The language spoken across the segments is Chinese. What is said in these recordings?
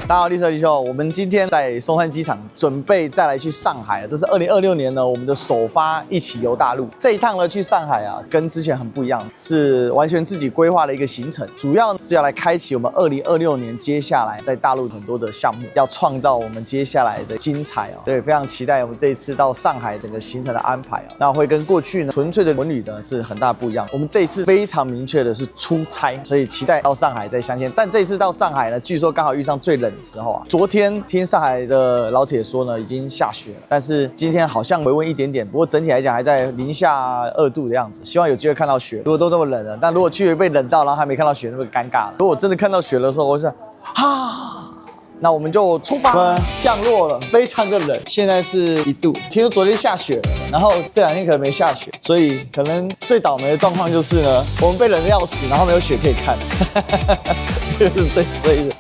大家好，立秋，我们今天在松山机场准备再来去上海，这是2026年呢我们的首发一起游大陆。这一趟呢去上海啊，跟之前很不一样，是完全自己规划的一个行程，主要是要来开启我们2026年接下来在大陆很多的项目，要创造我们接下来的精彩哦。对，非常期待我们这一次到上海整个行程的安排啊，那会跟过去呢纯粹的文旅呢是很大不一样。我们这一次非常明确的是出差，所以期待到上海再相见。但这一次到上海呢，据说刚好遇上最冷的时候啊。昨天听上海的老铁说呢，已经下雪了，但是今天好像微温一点点，不过整体来讲还在零下2度的样子。希望有机会看到雪。如果都这么冷了，但如果去被冷到，然后还没看到雪，那么尴尬了。如果真的看到雪的时候，我是那我们就出发，降落了，非常的冷，现在是1度。听说昨天下雪了，然后这2天可能没下雪，所以可能最倒霉的状况就是呢，我们被冷得要死，然后没有雪可以看，这个是最衰的，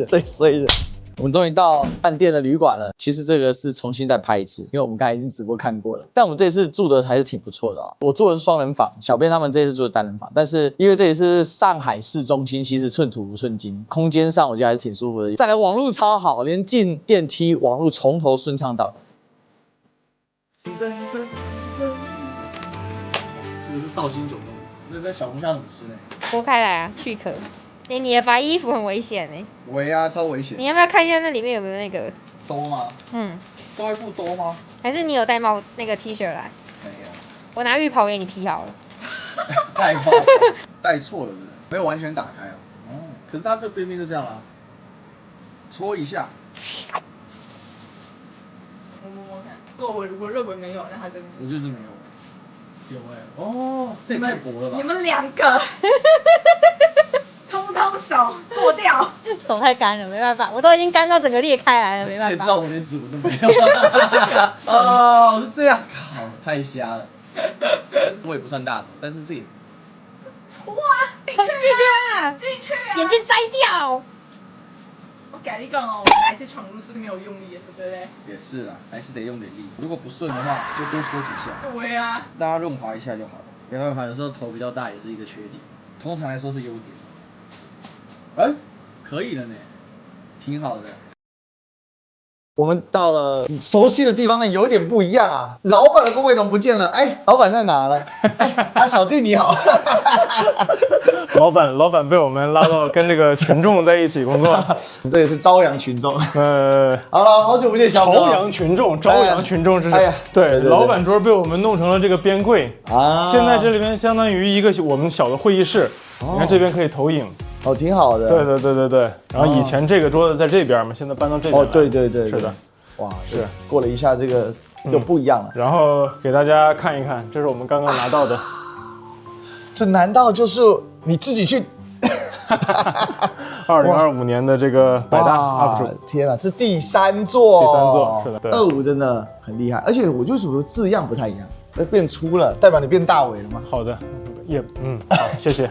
最衰的。我们终于到饭店的旅馆了。其实这个是重新再拍一次，因为我们刚才已经直播看过了。但我们这次住的还是挺不错的啊。我住的是双人房，小编他们这次住的单人房。但是因为这里是上海市中心，其实寸土如寸金，空间上我觉得还是挺舒服的。再来网路超好，连进电梯网路从头顺畅到。这个是绍兴酒冻，这在小龙虾怎么吃呢？剥开来啊，去壳。你的白衣服很危险哎。危啊，超危险。你要不要看一下那里面有没有那个兜吗？都会附兜吗？还是你有带那个 T 恤来？没有。我拿浴袍给你披好了。太夸张，带错了是不是？没有完全打开哦。可是它这边就这样啊，搓一下。我摸摸看。我认为没有，但它这边。我就是没有。有哎。哦，这也太薄了吧？你们2个。通手剁掉，手太干了，没办法，我都已经干到整个裂开来了，没办法。知道我连指纹都没有。哦，是这样，靠，太瞎了。我也不算大头，但是这也。哇，进去啊！进去啊！眼镜摘掉。我改你讲哦，我还是闯入是没有用力的，对不对？也是啦，还是得用点力。如果不顺的话，就多搓几下。对啊。大家润滑一下就好了。润滑有时候头比较大也是一个缺点，通常来说是优点。可以了呢，挺好的。我们到了熟悉的地方呢，有点不一样啊。老板的工位怎么不见了？老板在哪呢？小弟你好。老板被我们拉到跟这个群众在一起工作。这也是朝阳群众。好了，好久不见，小哥。朝阳群众是。对，老板桌被我们弄成了这个边柜啊。现在这里边相当于一个我们小的会议室，你看这边可以投影。挺好的。对。然后以前这个桌子在这边嘛，现在搬到这边。对，是的。哇，是过了一下，这个又不一样了。然后给大家看一看，这是我们刚刚拿到的。这难道就是你自己去？2025年的这个百大 UP 主。天啊，这第3座。是的。对。25真的很厉害，而且我就觉得字样不太一样，变粗了，代表你变大尾了吗？好的。好，谢谢。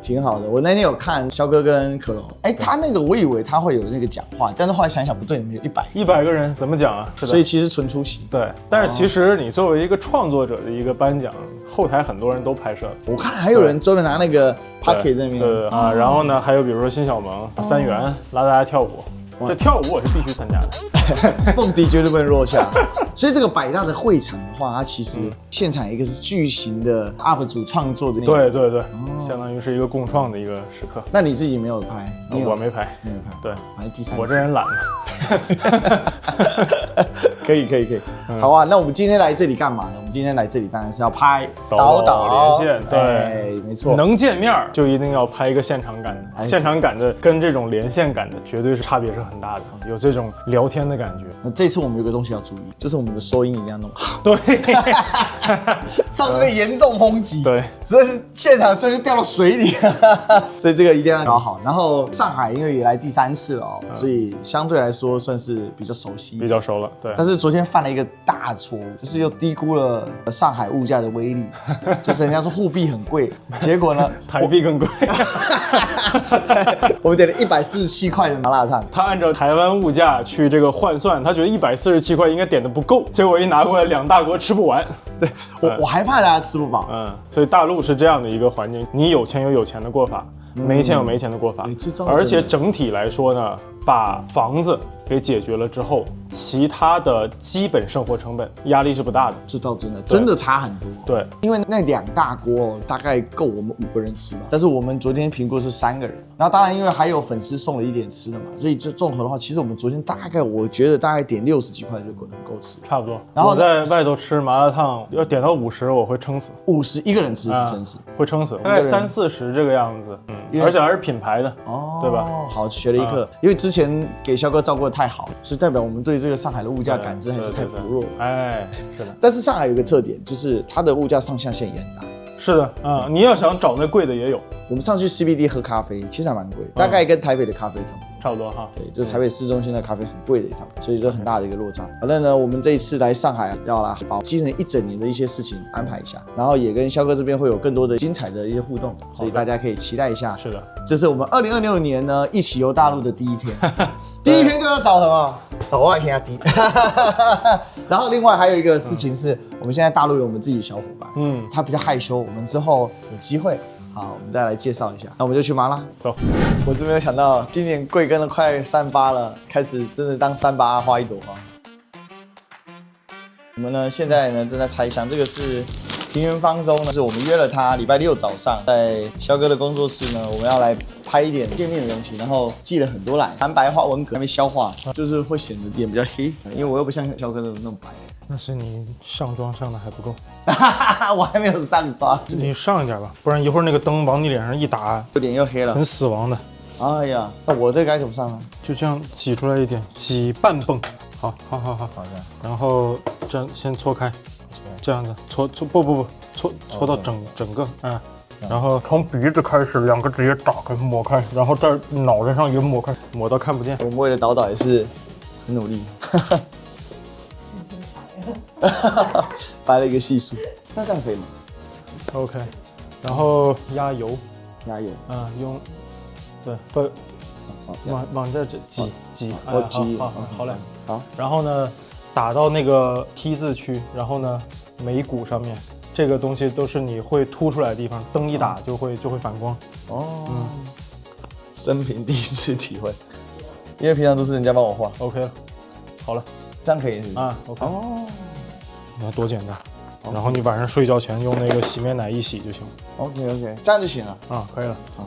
挺好的。我那天有看肖哥跟可龙，他那个我以为他会有那个讲话，但是后来想想不对，你们有100个人怎么讲啊？所以其实纯出席。对，但是其实你作为一个创作者的一个颁奖，后台很多人都拍摄。我看还有人专门拿那个 Pocket 在那边。对啊，然后呢，还有比如说辛晓萌、3元拉大家跳舞。这跳舞我是必须参加的，蹦迪绝对不能落下。所以这个百大的会场的话，它其实现场一个是巨型的 UP 主创作的那个。对，相当于是一个共创的一个时刻。那你自己没有拍？我没拍。对，反正第3次。我这人懒嘛。可以。好啊，那我们今天来这里干嘛呢？我们今天来这里当然是要拍导连线。对，没错。能见面就一定要拍一个现场感的，现场感的跟这种连线感的绝对是差别是很大的，有这种聊天的感觉。那这次我们有个东西要注意，就是我们的收音一定要弄好。对，上次被严重抨击。对，所以是现场声音掉到水里，所以这个一定要搞好。然后上海因为也来第3次了所以相对来说算是比较熟悉，比较熟了。对，但是就是昨天犯了一个大错误，就是又低估了上海物价的威力，就是人家说货币很贵，结果呢台币更贵。我们点了147块的麻辣烫，他按照台湾物价去这个换算，他觉得147块应该点的不够，结果一拿过来2大锅吃不完。对我还怕大家吃不饱。所以大陆是这样的一个环境，你有钱有有钱的过法，没钱有没钱的过法，而且整体来说呢，把房子给解决了之后，其他的基本生活成本压力是不大的。这倒真的差很多。对，因为那2大锅大概够我们5个人吃吧，但是我们昨天评估是3个人，然后当然因为还有粉丝送了一点吃的嘛，所以这综合的话，其实我们昨天我觉得大概点60几块就很够吃，差不多。然后我在外头吃麻辣烫，要点到50，我会撑死。50一个人吃是撑死，会撑死，大概30、40这个样子。而且还是品牌的，对吧？好，学了一课。因为之前给肖哥照顾得太好，是代表我们对这个上海的物价感知还是太薄弱。哎，是的。但是上海有一个特点，就是它的物价上下限也很大。是的，你要想找那贵的也有。我们上去 CBD 喝咖啡，其实还蛮贵，大概跟台北的咖啡差不多哈。对，就是台北市中心的咖啡很贵的，所以就很大的一个落差。反正呢，我们这一次来上海要来把基层1整年的一些事情安排一下，然后也跟肖哥这边会有更多的精彩的一些互动，所以大家可以期待一下。是的，这是我们2026年呢一起游大陆的第一天，第一天就要找什么？找外天下低。然后另外还有一个事情是，我们现在大陆有我们自己的小伙伴，他比较害羞，我们之后有机会。好，我们再来介绍一下。那我们就去麻辣，走。我真没有想到，今年贵庚了快38了，开始真的当38花一朵花。我们呢现在呢正在拆箱，这个是平原方舟呢，是我们约了他礼拜6早上在肖哥的工作室呢，我们要来拍一点店面的东西，然后寄了很多来，蓝白花纹格还没消化，就是会显得脸比较黑，因为我又不像肖哥的那么白。那是你上妆上的还不够，我还没有上妆。你上一点吧，不然一会儿那个灯往你脸上一打，脸又黑了，很死亡的。哎呀，那我这该怎么上啊？就这样挤出来一点，挤半泵。好，然后这样先搓开，这样子搓搓到整个，然后从鼻子开始，2个直接打开抹开，然后在脑袋上也抹开，抹到看不见。我们为了导也是很努力。掰了一个系数，那这样可以吗 ？OK， 然后压油，用，对，不，往这挤，我挤，好嘞，好。然后呢，打到那个 T 字区，然后呢，眉骨上面，这个东西都是你会凸出来的地方，灯一打就会反光。生平第一次体会，因为平常都是人家帮我画。OK 了，好了，这样可以OK。你看多简单，然后你晚上睡觉前用那个洗面奶一洗就行了。OK， 这样就行了可以了。好，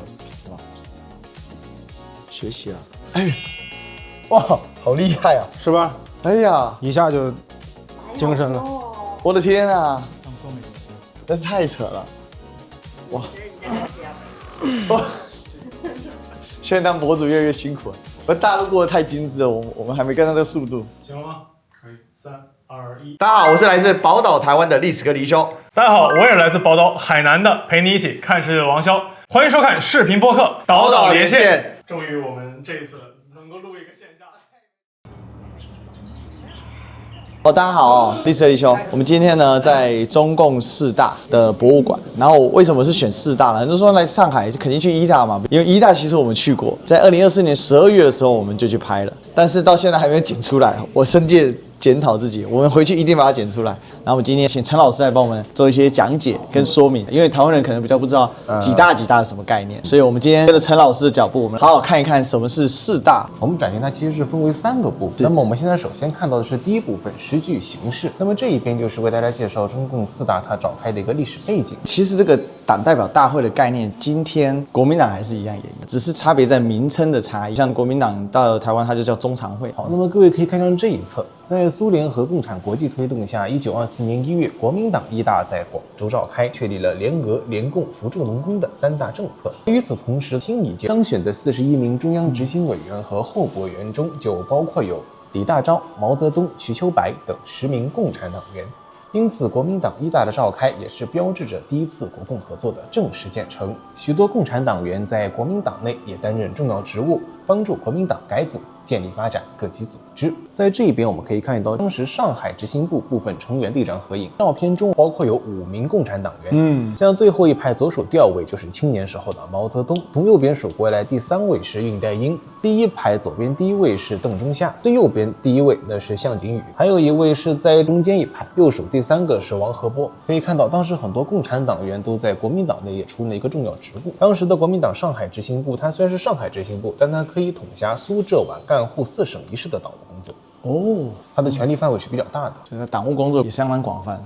学习了。哎，哇，好厉害啊，是吧？哎呀，一下就精神了。我的天啊，这太扯了，哇！现在当博主越来越辛苦了，而大陆过得太精致了，我们还没跟上这个速度。行吗？可以，3、2、1。大家好，我是来自宝岛台湾的历史哥黎修。大家好，我也来自宝岛海南的陪你一起看世界的王潇。欢迎收看视频播客《岛岛连线》。终于我们这一次能够录一个线下。大家好，历史哥黎修。我们今天呢在中共4大的博物馆，然后为什么是选4大呢？很多人说来上海就肯定去1大嘛，因为1大其实我们去过，在2024年12月的时候我们就去拍了，但是到现在还没有剪出来，我深切检讨自己，我们回去一定把它剪出来。然后我们今天请陈老师来帮我们做一些讲解跟说明，因为台湾人可能比较不知道几大是什么概念，所以我们今天跟着陈老师的脚步，我们好好看一看什么是4大。我们展现它其实是分为3个部分。那么我们现在首先看到的是第一部分时局形势，那么这一边就是为大家介绍中共4大它召开的一个历史背景。其实这个党代表大会的概念，今天国民党还是一样沿用，只是差别在名称的差异。像国民党到台湾，它就叫中常会。好，那么各位可以看上这一侧，在苏联和共产国际推动下，1924年1月，国民党1大在广州召开，确立了联俄、联共、扶助农工的3大政策。与此同时，新一届当选的41名中央执行委员和候补委员中，就包括有李大钊、毛泽东、瞿秋白等10名共产党员。因此，国民党1大的召开也是标志着第一次国共合作的正式建成。许多共产党员在国民党内也担任重要职务，帮助国民党改组、建立发展各级组织。在这边我们可以看到当时上海执行部部分成员的一张合影，照片中包括有5名共产党员。像最后一排左手第2位就是青年时候的毛泽东，从右边数过来第3位是恽代英，第1排左边第1位是邓中夏，最右边第1位那是项景宇，还有一位是在中间一排，右数第3个是王河波。可以看到当时很多共产党员都在国民党内也出了一个重要职务。当时的国民党上海执行部，它虽然是上海执行部，但它可以统辖苏浙皖赣沪4省1市的党务工作。它的权力范围是比较大的，这个党务工作也相当广泛。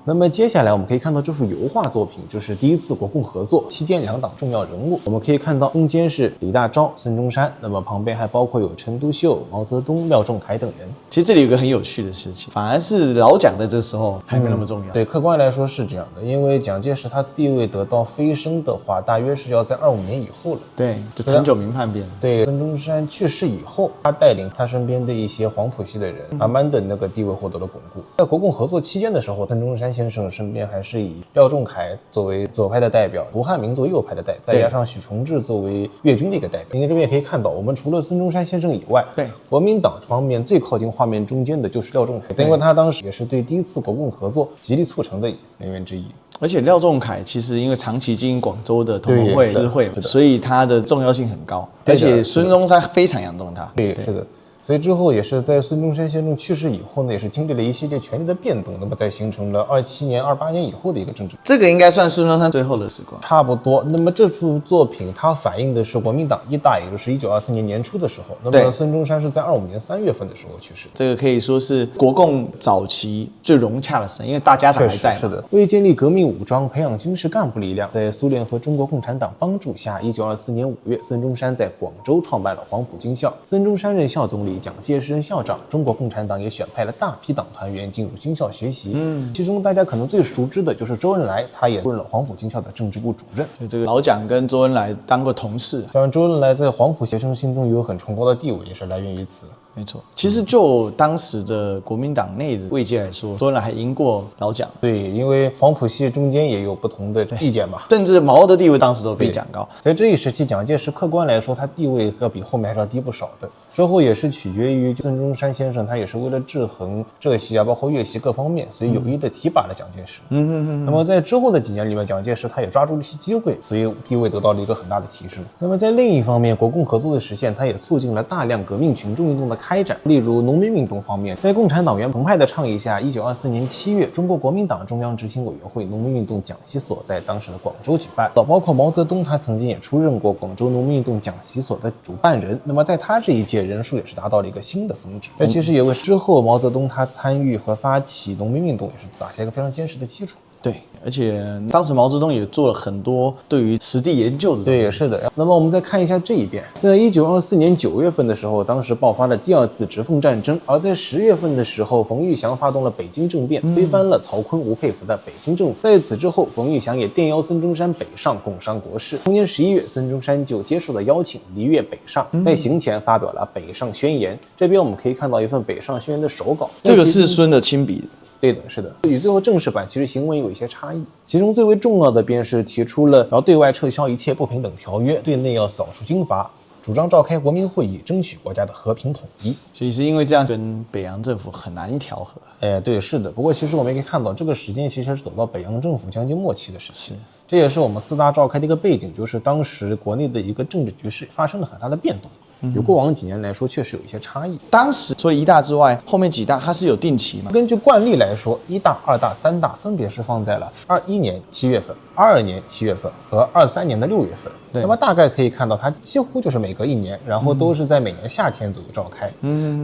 那么接下来我们可以看到这幅油画作品，就是第1次国共合作期间2党重要人物。我们可以看到中间是李大钊、孙中山，那么旁边还包括有陈独秀、毛泽东、廖仲恺等人。其实这里有个很有趣的事情，反而是老蒋在这时候还没那么重要。对，客观来说是这样的，因为蒋介石他地位得到飞升的话，大约是要在25年以后了。对，就陈炯明叛变。对，孙中山去世以后，他带领他身边的一些黄埔系的人，慢慢的那个地位获得了巩固。在国共合作期间的时候，孙中山先生身边还是以廖仲恺作为左派的代表，胡汉民作为右派的代表，再加上许崇智作为粤军的一个代表。您这边也可以看到，我们除了孙中山先生以外，对国民党方面最靠近画面中间的就是廖仲恺，因为他当时也是对第1次国共合作极力促成的人员之一。而且廖仲恺其实因为长期经营广州的同盟会、支会，所以他的重要性很高。而且孙中山非常仰重他。对，是的。所以之后也是在孙中山先生去世以后呢，也是经历了一系列权力的变动，那么再形成了27年、28年以后的一个政治。这个应该算孙中山最后的时光，差不多。那么这幅作品它反映的是国民党1大，也就是1924年年初的时候。那么孙中山是在25年3月份的时候去世。这个可以说是国共早期最融洽的时候，因为大家长还在。是的。为建立革命武装、培养军事干部力量，在苏联和中国共产党帮助下，1924年5月，孙中山在广州创办了黄埔军校。孙中山任校总理，蒋介石任校长，中国共产党也选派了大批党团员进入军校学习。其中大家可能最熟知的就是周恩来，他也任了黄埔军校的政治部主任。就这个老蒋跟周恩来当过同事，当然周恩来在黄埔学生心中有很崇高的地位，也是来源于此。没错，其实就当时的国民党内的位阶来说，周恩来还赢过老蒋。对，因为黄埔系中间也有不同的意见嘛，甚至毛的地位当时都比蒋高。在这一时期，蒋介石客观来说，他地位要比后面还是要低不少的。之后也是取决于孙中山先生，他也是为了制衡浙系啊，包括粤系各方面，所以有意的提拔了蒋介石。那么在之后的几年里面，蒋介石他也抓住了一些机会，所以地位得到了一个很大的提升。那么在另一方面，国共合作的实现，它也促进了大量革命群众运动的开展。例如农民运动方面，在共产党员澎湃的倡议下，1924年7月，中国国民党中央执行委员会农民运动讲习所在当时的广州举办。包括毛泽东，他曾经也出任过广州农民运动讲习所的主办人。那么在他这一届，人数也是达到了一个新的峰值。这其实也为之后毛泽东他参与和发起农民运动也是打下一个非常坚实的基础。对，而且当时毛泽东也做了很多对于实地研究的。对，也是的。那么我们再看一下这一边，在1924年9月份的时候，当时爆发了第2次直奉战争，而在10月份的时候，冯玉祥发动了北京政变，推翻了曹锟、吴佩孚的北京政府。在此之后，冯玉祥也电邀孙中山北上共商国事。同年11月，孙中山就接受了邀请，离粤北上，在行前发表了北上宣言。这边我们可以看到一份北上宣言的手稿，这个是孙的亲笔的。对的，是的，与最后正式版其实行文有一些差异，其中最为重要的便是提出了要对外撤销一切不平等条约，对内要扫除军阀，主张召开国民会议，争取国家的和平统一。所以是因为这样跟北洋政府很难调和。对，是的。不过其实我们也可以看到，这个时间其实是走到北洋政府将近末期的时期。这也是我们4大召开的一个背景，就是当时国内的一个政治局势发生了很大的变动。与过往几年来说，确实有一些差异。当时除了1大之外，后面几大它是有定期嘛？根据惯例来说，1大、2大、3大分别是放在了21年7月份、22年7月份和23年的6月份。那么大概可以看到，它几乎就是每隔1年，然后都是在每年夏天左右召开。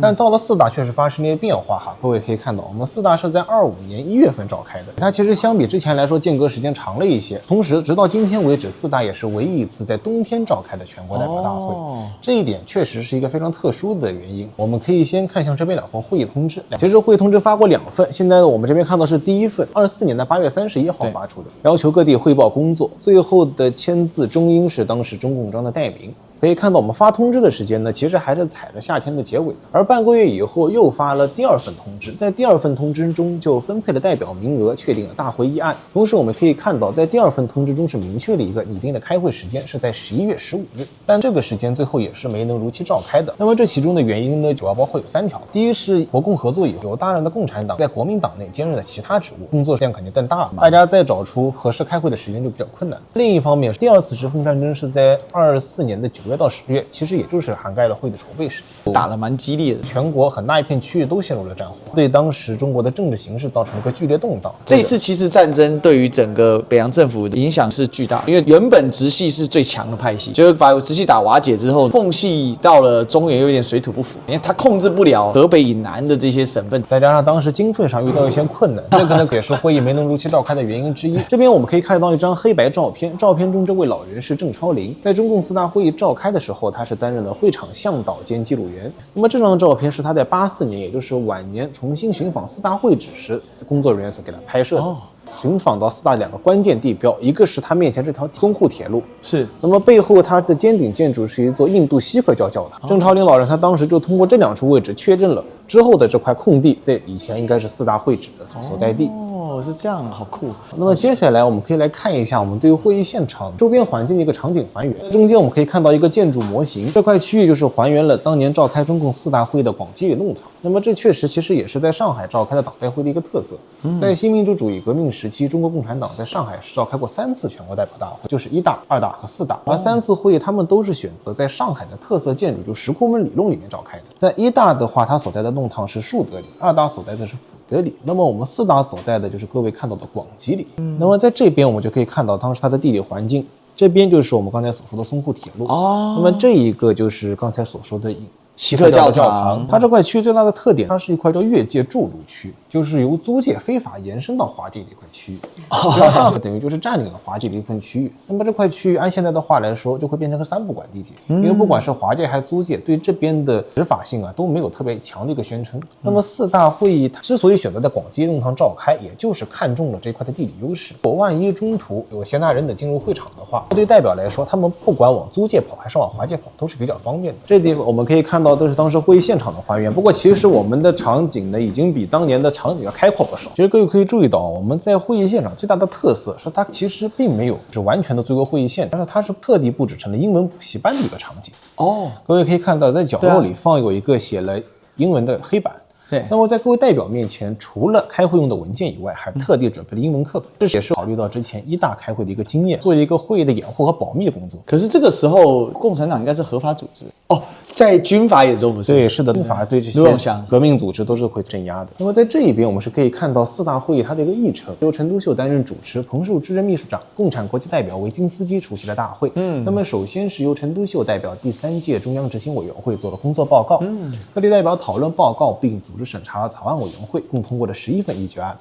但到了4大确实发生了一些变化哈。各位可以看到，我们4大是在25年1月份召开的，它其实相比之前来说间隔时间长了一些。同时，直到今天为止，4大也是唯一一次在冬天召开的全国代表大会。这一点确实是一个非常特殊的原因。我们可以先看向这边2份会议通知，其实会议通知发过2份，现在我们这边看到是第1份，24年的8月31号发出的，要求各地汇报工作，最后的签字中英是当时中共章的代名。可以看到我们发通知的时间呢，其实还是踩着夏天的结尾的。而半个月以后又发了第2份通知，在第2份通知中就分配了代表名额，确定了大会议案。同时我们可以看到，在第2份通知中是明确了一个拟定的开会时间是在11月15日，但这个时间最后也是没能如期召开的。那么这其中的原因呢，主要包括有3条。第一是国共合作以后，有大量的共产党在国民党内兼任了其他职务，工作量肯定更大，大家再找出合适开会的时间就比较困难。另一方面，第2次直奉战争是在24年的9月到10月，其实也就是涵盖了会的筹备时间，打得蛮激烈的，全国很大一片区域都陷入了战火，对当时中国的政治形势造成了一个剧烈动荡。这次其实战争对于整个北洋政府的影响是巨大，因为原本直系是最强的派系，就是把直系打瓦解之后，奉系到了中原有点水土不服，因为他控制不了河北以南的这些省份，再加上当时经费上遇到一些困难，这可能也是会议没能如期召开的原因之一。这边我们可以看到一张黑白照片，照片中这位老人是郑超林，在中共4大会议召开的时候，他是担任了会场向导兼记录员。那么这张照片是他在84年，也就是晚年重新寻访4大会址时，工作人员所给他拍摄的。寻访到4大2个关键地标，一个是他面前这条淞沪铁路，是。那么背后它的尖顶建筑是一座印度锡克教教堂。郑超林老人他当时就通过这2处位置确认了之后的这块空地，在以前应该是4大会址的所在地。哦，是这样，好酷。那么接下来我们可以来看一下我们对会议现场周边环境的一个场景还原。中间我们可以看到一个建筑模型，这块区域就是还原了当年召开中共4大会的广济运动场。那么这确实其实也是在上海召开的党代会的一个特色。在新民主主义革命时期，中国共产党在上海是召开过3次全国代表大会，就是1大、2大和4大。而3次会议他们都是选择在上海的特色建筑，就石库门里弄里面召开的。在1大的话，它所在的弄堂是树德里；2大所在的是德里，那么我们4大所在的就是各位看到的广济里。那么在这边我们就可以看到当时它的地理环境，这边就是我们刚才所说的淞沪铁路，那么这一个就是刚才所说的锡克教堂。它这块区域最大的特点，它是一块叫越界筑路区，就是由租界非法延伸到华界的一块区域。上海等于就是占领了华界的一部分区域。那么这块区域按现在的话来说，就会变成个3不管地界，因为不管是华界还是租界，对这边的执法性啊都没有特别强的一个宣称。那么4大会议它之所以选择在广济弄堂召开，也就是看中了这块的地理优势。万一中途有闲杂人等进入会场的话，对代表来说，他们不管往租界跑还是往华界跑，都是比较方便的。这地方我们可以看到都是当时会议现场的还原，不过其实我们的场景呢已经比当年的场景要开阔不少。其实各位可以注意到，我们在会议现场最大的特色是它其实并没有是完全的做一个会议现场，但是它是特地布置成了英文补习班的一个场景。各位可以看到在角落里放有一个写了英文的黑板。对，那么在各位代表面前，除了开会用的文件以外，还特地准备了英文课本，这也是考虑到之前1大开会的一个经验，做一个会议的掩护和保密的工作。可是这个时候，共产党应该是合法组织在军阀眼中不是？对，是的，军阀对这些革命组织都是会镇压的。那么在这一边，我们是可以看到4大会议它的一个议程，由陈独秀担任主持，彭寿之任秘书长，共产国际代表维金斯基出席了大会。那么首先是由陈独秀代表第3届中央执行委员会做了工作报告，各地代表讨论报告并组织审查草案委员会，共通过了11份议决案。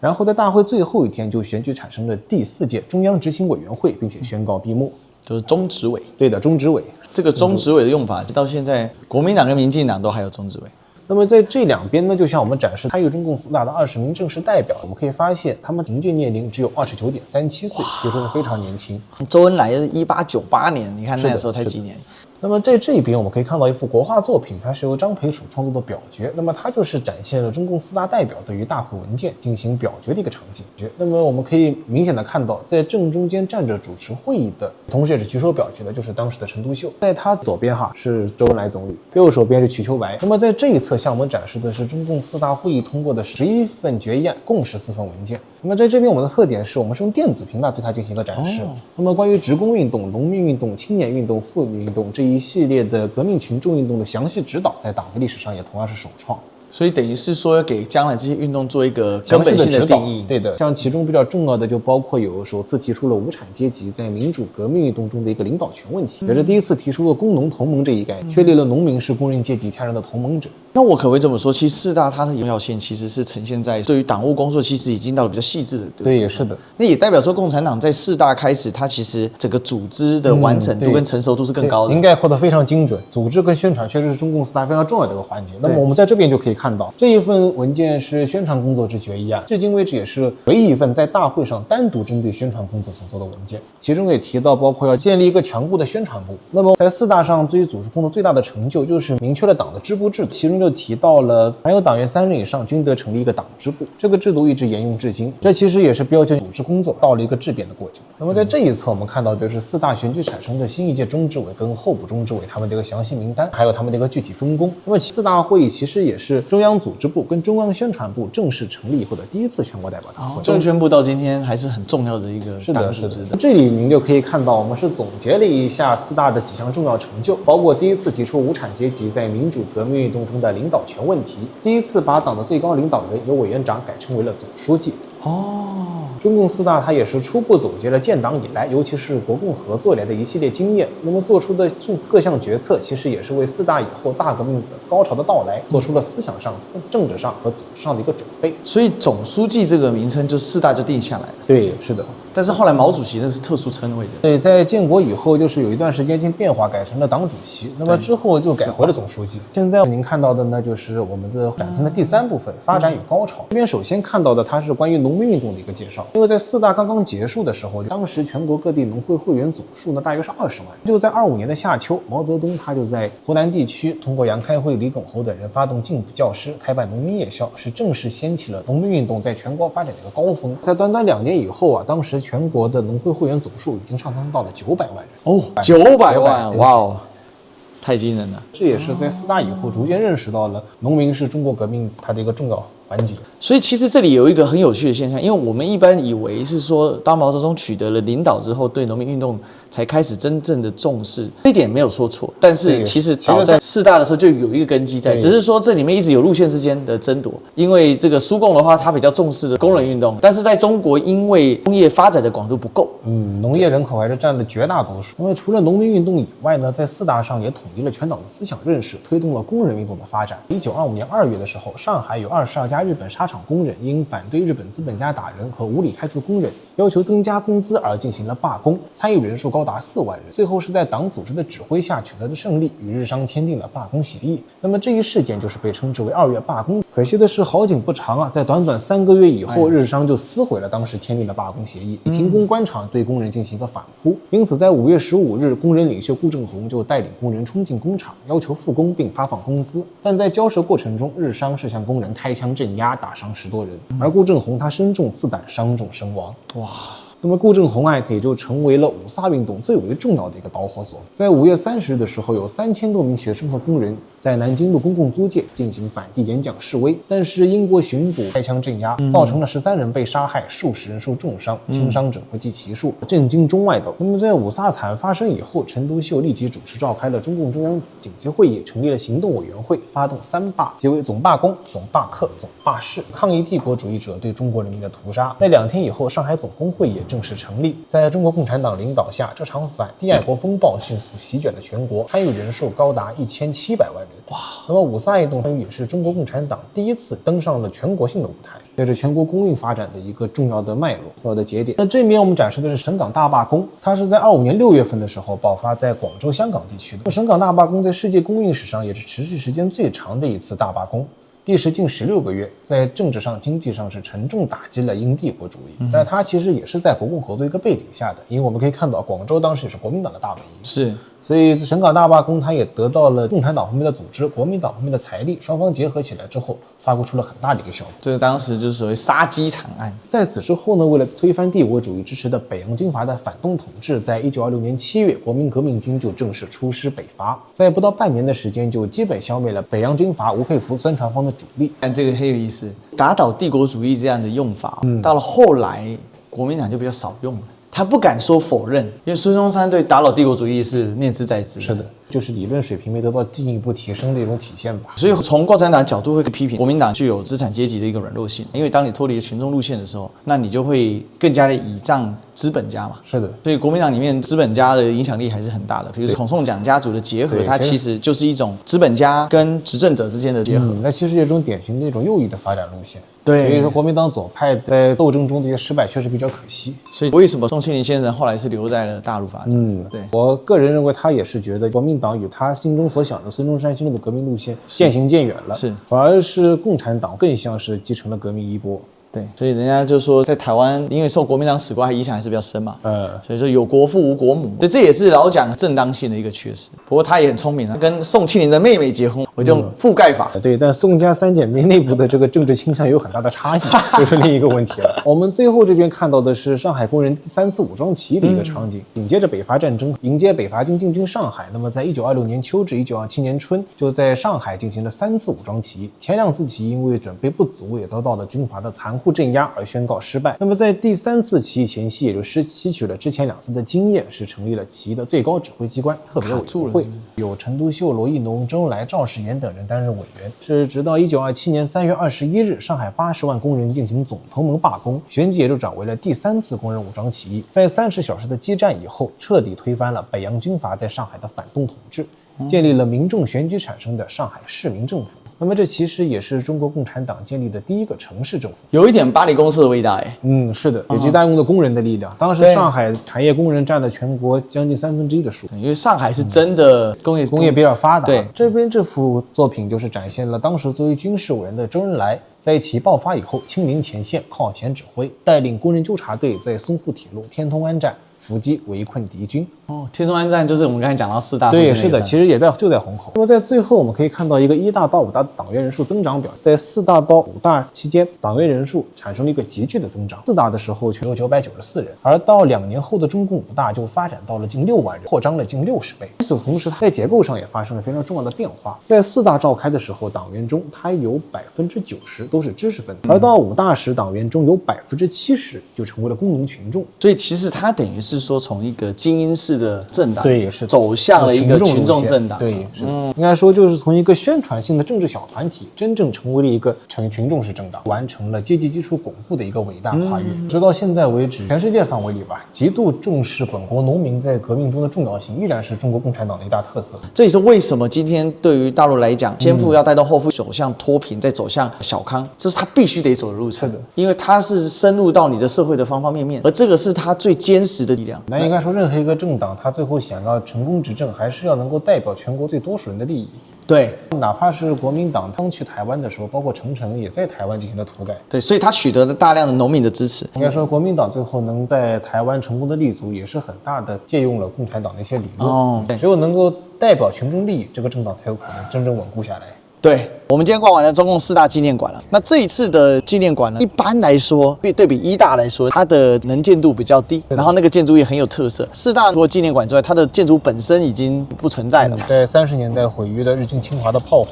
然后在大会最后一天就选举产生了第4届中央执行委员会，并且宣告闭幕，就是中执委。对的，中执委。这个中执委的用法，到现在国民党跟民进党都还有中执委。那么在这两边呢，就像我们展示参与中共4大的20名正式代表，我们可以发现他们平均年龄只有29.37岁，就说是非常年轻。周恩来是1898年，你看那时候才几年。那么在这边我们可以看到一幅国画作品，它是由张培曙创作的表决。那么它就是展现了中共4大代表对于大会文件进行表决的一个场景。那么我们可以明显的看到，在正中间站着主持会议的，同时也是举手表决的，就是当时的陈独秀。在他左边是周恩来总理，右手边是瞿秋白。那么在这一侧向我们展示的是中共4大会议通过的11份决议案，共14份文件。那么在这边我们的特点是我们是用电子屏来对它进行一个展示。那么关于职工运动、农民运动、青年运动、妇女运动这一系列的革命群众运动的详细指导，在党的历史上也同样是首创。所以等于是说，给将来这些运动做一个根本性的定义。对的，像其中比较重要的就包括有首次提出了无产阶级在民主革命运动中的一个领导权问题，也是第一次提出了工农同盟这一概念，确立了农民是工人阶级天然的同盟者。那我可不可以这么说？其实四大它的重要性其实是呈现在对于党务工作，其实已经到了比较细致的。对，也是的。那也代表说，共产党在四大开始，它其实整个组织的完成度跟成熟度是更高的。您概括的非常精准，组织跟宣传确实是中共四大非常重要的一个环节。那么我们在这边就可以看到，这一份文件是宣传工作之决议案，至今为止也是唯一一份在大会上单独针对宣传工作所做的文件。其中也提到，包括要建立一个强固的宣传部。那么在四大上，对于组织工作最大的成就就是明确了党的支部制度，其中就提到了凡有党员3人以上均得成立一个党支部，这个制度一直沿用至今。这其实也是标志组织工作到了一个质变的过程。那么在这一侧，我们看到就是四大选举产生的新一届中执委跟候补中执委他们的一个详细名单，还有他们的一个具体分工。那么四大会议其实也是中央组织部跟中央宣传部正式成立以后的第一次全国代表大会。中宣部到今天还是很重要的一个党组织的。这里您就可以看到，我们是总结了一下四大的几项重要成就，包括第一次提出无产阶级在民主革命运动中的领导权问题，第一次把党的最高领导人由委员长改称为了总书记。中共四大它也是初步总结了建党以来，尤其是国共合作以来的一系列经验，那么做出的各项决策，其实也是为四大以后大革命的高潮的到来做出了思想上、政治上和组织上的一个准备。所以总书记这个名称就四大就定下来了。对，是的。但是后来毛主席那是特殊称谓的。对，在建国以后，就是有一段时间经变化，改成了党主席，那么之后就改回了总书记。现在您看到的呢，就是我们的展厅的第3部分，发展与高潮。这边首先看到的，它是关于农民运动的一个介绍。因为在四大刚刚结束的时候，当时全国各地农会会员总数呢大约是20万。就在25年的夏秋，毛泽东他就在湖南地区通过杨开慧、李耿侯等人发动进补教师，开办农民夜校，是正式掀起了农民运动在全国发展的一个高峰。在短短2年以后啊，当时全国的农会会员总数已经上升到了900万人。哦，900万，哇哦！太惊人了。这也是在四大以后逐渐认识到了农民是中国革命它的一个重要环节。所以其实这里有一个很有趣的现象，因为我们一般以为是说，当毛泽东取得了领导之后，对农民运动才开始真正的重视，这一点没有说错。但是其实早在四大的时候就有一个根基在，只是说这里面一直有路线之间的争夺。因为这个苏共的话，他比较重视的工人运动，但是在中国因为工业发展的广度不够，农业人口还是占了绝大多数。因为除了农民运动以外呢，在四大上也统一了全党的思想认识，推动了工人运动的发展。1925年2月的时候，上海有22家日本纱厂工人因反对日本资本家打人和无理开除工人，要求增加工资而进行了罢工，参与人数高达4万人。最后是在党组织的指挥下取得的胜利，与日商签订了罢工协议。那么这一事件就是被称之为2月罢工。可惜的是好景不长啊，在短短3个月以后，日商就撕毁了当时签订的罢工协议，停工关厂，对工人进行一个反扑。因此在5月15日，工人领袖顾正红就带领工人冲进工厂，要求复工并发放工资。但在交涉过程中，日商是向工人开枪镇压，打伤10多人，而顾正红他身中4弹，伤重身亡。哇！那么顾正红案也就成为了五卅运动最为重要的一个导火索。在5月30日的时候，有3000多名学生和工人在南京路公共租界进行反帝演讲示威，但是英国巡捕开枪镇压，造成了13人被杀害，数十人受重伤，轻伤者不计其数，震惊中外的。那么在五卅惨案发生以后，陈独秀立即主持召开了中共中央紧急会议，成立了行动委员会，发动3罢，即为总罢工、总罢课、总罢市，抗议帝国主义者对中国人民的屠杀。在2天以后，上海总工会也正式成立。在中国共产党领导下，这场反帝爱国风暴迅速席卷了全国，参与人数高达1700万人。哇！那么五卅运动也是中国共产党第一次登上了全国性的舞台，这是全国工运发展的一个重要的脉络、重要的节点。那这面我们展示的是省港大罢工，它是在25年6月份的时候爆发在广州、香港地区的。省港大罢工在世界工运史上也是持续时间最长的一次大罢工。历时近16个月，在政治上、经济上是沉重打击了英帝国主义，但它其实也是在国共合作一个背景下的，因为我们可以看到，广州当时也是国民党的大本营，是，所以省港大罢工，它也得到了共产党方面的组织、国民党方面的财力，双方结合起来之后，发挥出了很大的一个效果。这当时就是所谓杀鸡惨案。在此之后呢，为了推翻帝国主义支持的北洋军阀的反动统治，在1926年7月，国民革命军就正式出师北伐，在不到半年的时间，就基本消灭了北洋军阀吴佩孚宣传方的主力。但这个很有意思，打倒帝国主义这样的用法，到了后来国民党就比较少用了。他不敢说否认，因为孙中山对打倒帝国主义是念兹在兹。是的，就是理论水平没得到进一步提升的一种体现吧。所以从共产党角度会批评国民党具有资产阶级的一个软弱性，因为当你脱离群众路线的时候，那你就会更加的倚仗资本家嘛。是的，所以国民党里面资本家的影响力还是很大的。比如说孔宋蒋家族的结合，它其实就是一种资本家跟执政者之间的结合。那其实也是一种典型的一种右翼的发展路线。对，所以说国民党左派在斗争中的一些失败确实比较可惜。所以为什么宋庆龄先生后来是留在了大陆发展？对，我个人认为他也是觉得国民党与他心中所想的孙中山心中的革命路线渐行渐远了，反而是共产党更像是继承了革命衣钵。对，所以人家就说在台湾，因为受国民党史观影响还是比较深嘛，所以说有国父无国母，所以这也是老蒋正当性的一个缺失。不过他也很聪明，他跟宋庆龄的妹妹结婚，我就用覆盖法。对，但宋家三姐妹内部的这个政治倾向有很大的差异，这是另一个问题了。我们最后这边看到的是上海工人第3次武装起义的一个场景，紧接着北伐战争，迎接北伐军进军上海。那么在1926年秋至1927年春，就在上海进行了3次武装起义。前2次起义因为准备不足，也遭到了军阀的残酷镇压而宣告失败。那么在第3次起义前夕，也就是吸取了之前2次的经验，是成立了起义的最高指挥机关特别委员会，有陈独秀、罗亦农、周恩来、赵世炎等人担任委员。是直到1927年3月21日，上海80万工人进行总同盟罢工，旋即也就转为了第3次工人武装起义。在30小时的激战以后，彻底推翻了北洋军阀在上海的反动统治，建立了民众选举产生的上海市民政府。那么这其实也是中国共产党建立的第一个城市政府，有一点巴黎公社的味道哎。是的，也极大用的工人的力量。当时上海产业工人占了全国将近1/3的数，因为上海是真的工业比较发达。对，这边这幅作品就是展现了当时作为军事委员的周恩来在起义爆发以后亲临前线，靠前指挥，带领工人纠察队在淞沪铁路天通湾站伏击围困敌军。天通湾站就是我们刚才讲到4大，对，是的，其实就在虹口。那么在最后我们可以看到一个1大到5大党员人数增长表，在4大到5大期间，党员人数产生了一个急剧的增长。4大的时候全有994人，而到2年后的中共5大就发展到了近6万人，扩张了近60倍。与此同时，它在结构上也发生了非常重要的变化。在4大召开的时候，党员中它有90%都是知识分子，而到5大时，党员中有70%就成为了工农群众。所以其实它等于是说从一个精英式的政党，对，也是走向了一个群众政党。对，是应该说就是从一个宣传性的政治小团体，真正成为了一个群众式政党，完成了阶级基础巩固的一个伟大跨越。直到现在为止，全世界范围里吧，极度重视本国农民在革命中的重要性，依然是中国共产党的一大特色。这也是为什么今天对于大陆来讲，先富要带动后富，走向脱贫，再走向小康，这是他必须得走的路程。因为它是深入到你的社会的方方面面，而这个是他最坚实的力量。那应该说，任何一个政党，他最后想要成功执政，还是要能够代表全国最多数人的利益。对，哪怕是国民党刚去台湾的时候，包括陈诚也在台湾进行了土改。对，所以他取得了大量的农民的支持。应该说，国民党最后能在台湾成功的立足，也是很大的借用了共产党的一些理论。只有能够代表群众利益，这个政党才有可能真正稳固下来。对，我们今天逛完了中共4大纪念馆了。那这一次的纪念馆呢，一般来说，对比1大来说，它的能见度比较低，然后那个建筑也很有特色。4大除了纪念馆之外，它的建筑本身已经不存在了嘛。在30年代毁于了日军侵华的炮火。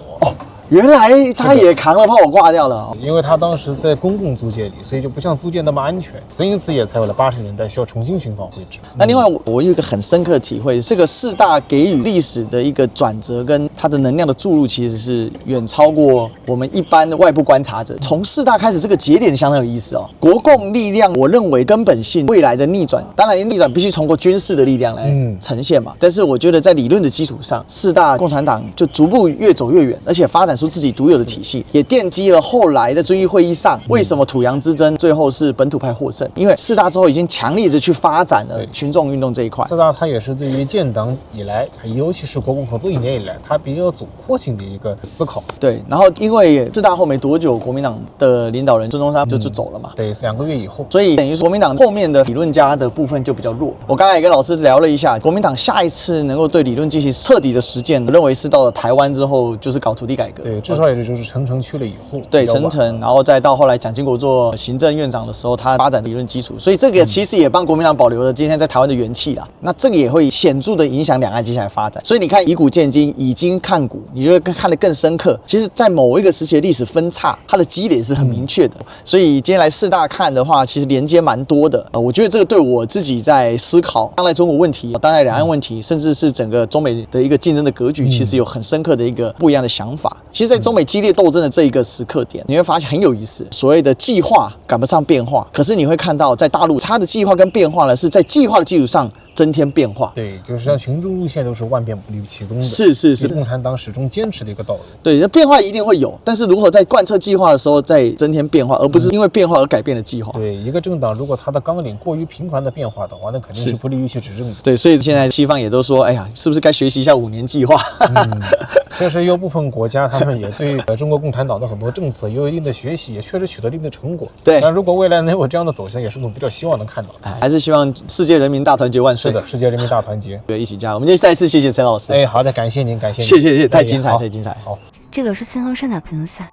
原来他也扛了炮火挂掉了，因为他当时在公共租界里，所以就不像租界那么安全，所以因此也才有了80年代需要重新寻访绘制。那另外我有一个很深刻的体会，这个4大给予历史的一个转折跟它的能量的注入，其实是远超过我们一般的外部观察者。从4大开始，这个节点相当有意思哦。国共力量，我认为根本性未来的逆转，当然逆转必须通过军事的力量来呈现嘛。但是我觉得在理论的基础上，4大共产党就逐步越走越远，而且发展出自己独有的体系，也奠基了后来的遵义会议上为什么土洋之争最后是本土派获胜，因为4大之后已经强力的去发展了群众运动这一块。4大它也是对于建党以来，尤其是国共合作1年以来，它比较总括性的一个思考。对，然后因为4大后没多久，国民党的领导人孙中山就走了嘛，对，2个月以后，所以等于国民党后面的理论家的部分就比较弱。我刚才也跟老师聊了一下，国民党下一次能够对理论进行彻底的实践，认为是到了台湾之后就是搞土地改革。对，至少也就是陈诚去了以后。对，陈诚，然后再到后来蒋经国做行政院长的时候，他发展理论基础，所以这个其实也帮国民党保留了今天在台湾的元气啦。那这个也会显著的影响两岸接下来发展。所以你看以古鉴今，以今看古，你就会看得更深刻。其实，在某一个时期的历史分叉，它的积累是很明确的。所以今天来四大看的话，其实连接蛮多的。我觉得这个对我自己在思考当代中国问题、当代两岸问题，甚至是整个中美的一个竞争的格局，其实有很深刻的一个不一样的想法。其实，在中美激烈斗争的这一个时刻点，你会发现很有意思。所谓的计划赶不上变化，可是你会看到在大陆，它的计划跟变化呢，是在计划的基础上增添变化。对，就是像群众路线都是万变不离其宗的，是共产党始终坚持的一个道路。对，变化一定会有，但是如何在贯彻计划的时候再增添变化，而不是因为变化而改变了计划。对，一个政党如果它的纲领过于频繁的变化的话，那肯定是不利于其执政的。对，所以现在西方也都说，哎呀，是不是该学习一下5年计划？确实有部分国家他们也对中国共产党的很多政策也有一定的学习，也确实取得一定的成果。对，但如果未来能有这样的走向，也是我们比较希望能看到的。还是希望世界人民大团结万岁。是的，世界人民大团结，对，一起加油。我们就再一次谢谢陈老师。好的，感谢您，感谢您，谢谢，太精彩，太精彩。好，这个是孙中山的朋友赛。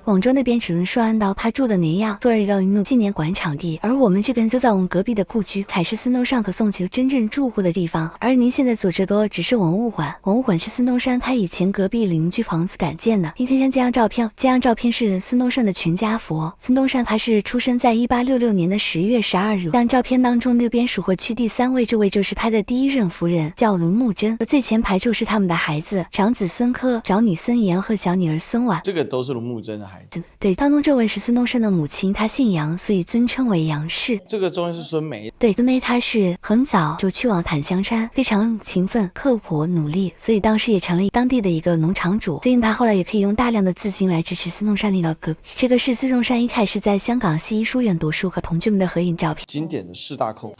广州那边只能说按照他住的那样，做了一个云母纪念馆场地，而我们这边就在我们隔壁的故居，才是孙中山和宋琦真正住过的地方。而您现在所这多只是文物馆，文物馆是孙中山他以前隔壁邻居房子改建的。你看像这张照片，这张照片是孙中山的全家福。孙中山他是出生在1866年的10月12日。这张照片当中，那边蜀会区第3位，这位就是他的第1任夫人，叫卢慕贞。最前排就是他们的孩子，长子孙科、长女孙妍和小女儿孙婉。这个都是卢慕贞的孩子。对，当中这位是孙中山的母亲，她姓杨，所以尊称为杨氏。这个中间是孙梅。对，孙梅她是很早就去往檀香山，非常勤奋、刻苦、努力，所以当时也成了当地的一个农场主。所以她后来也可以用大量的资金来支持孙中山领导革命。这个是孙中山一开始在香港西医书院读书和同居们的合影照片。经典的4大扣。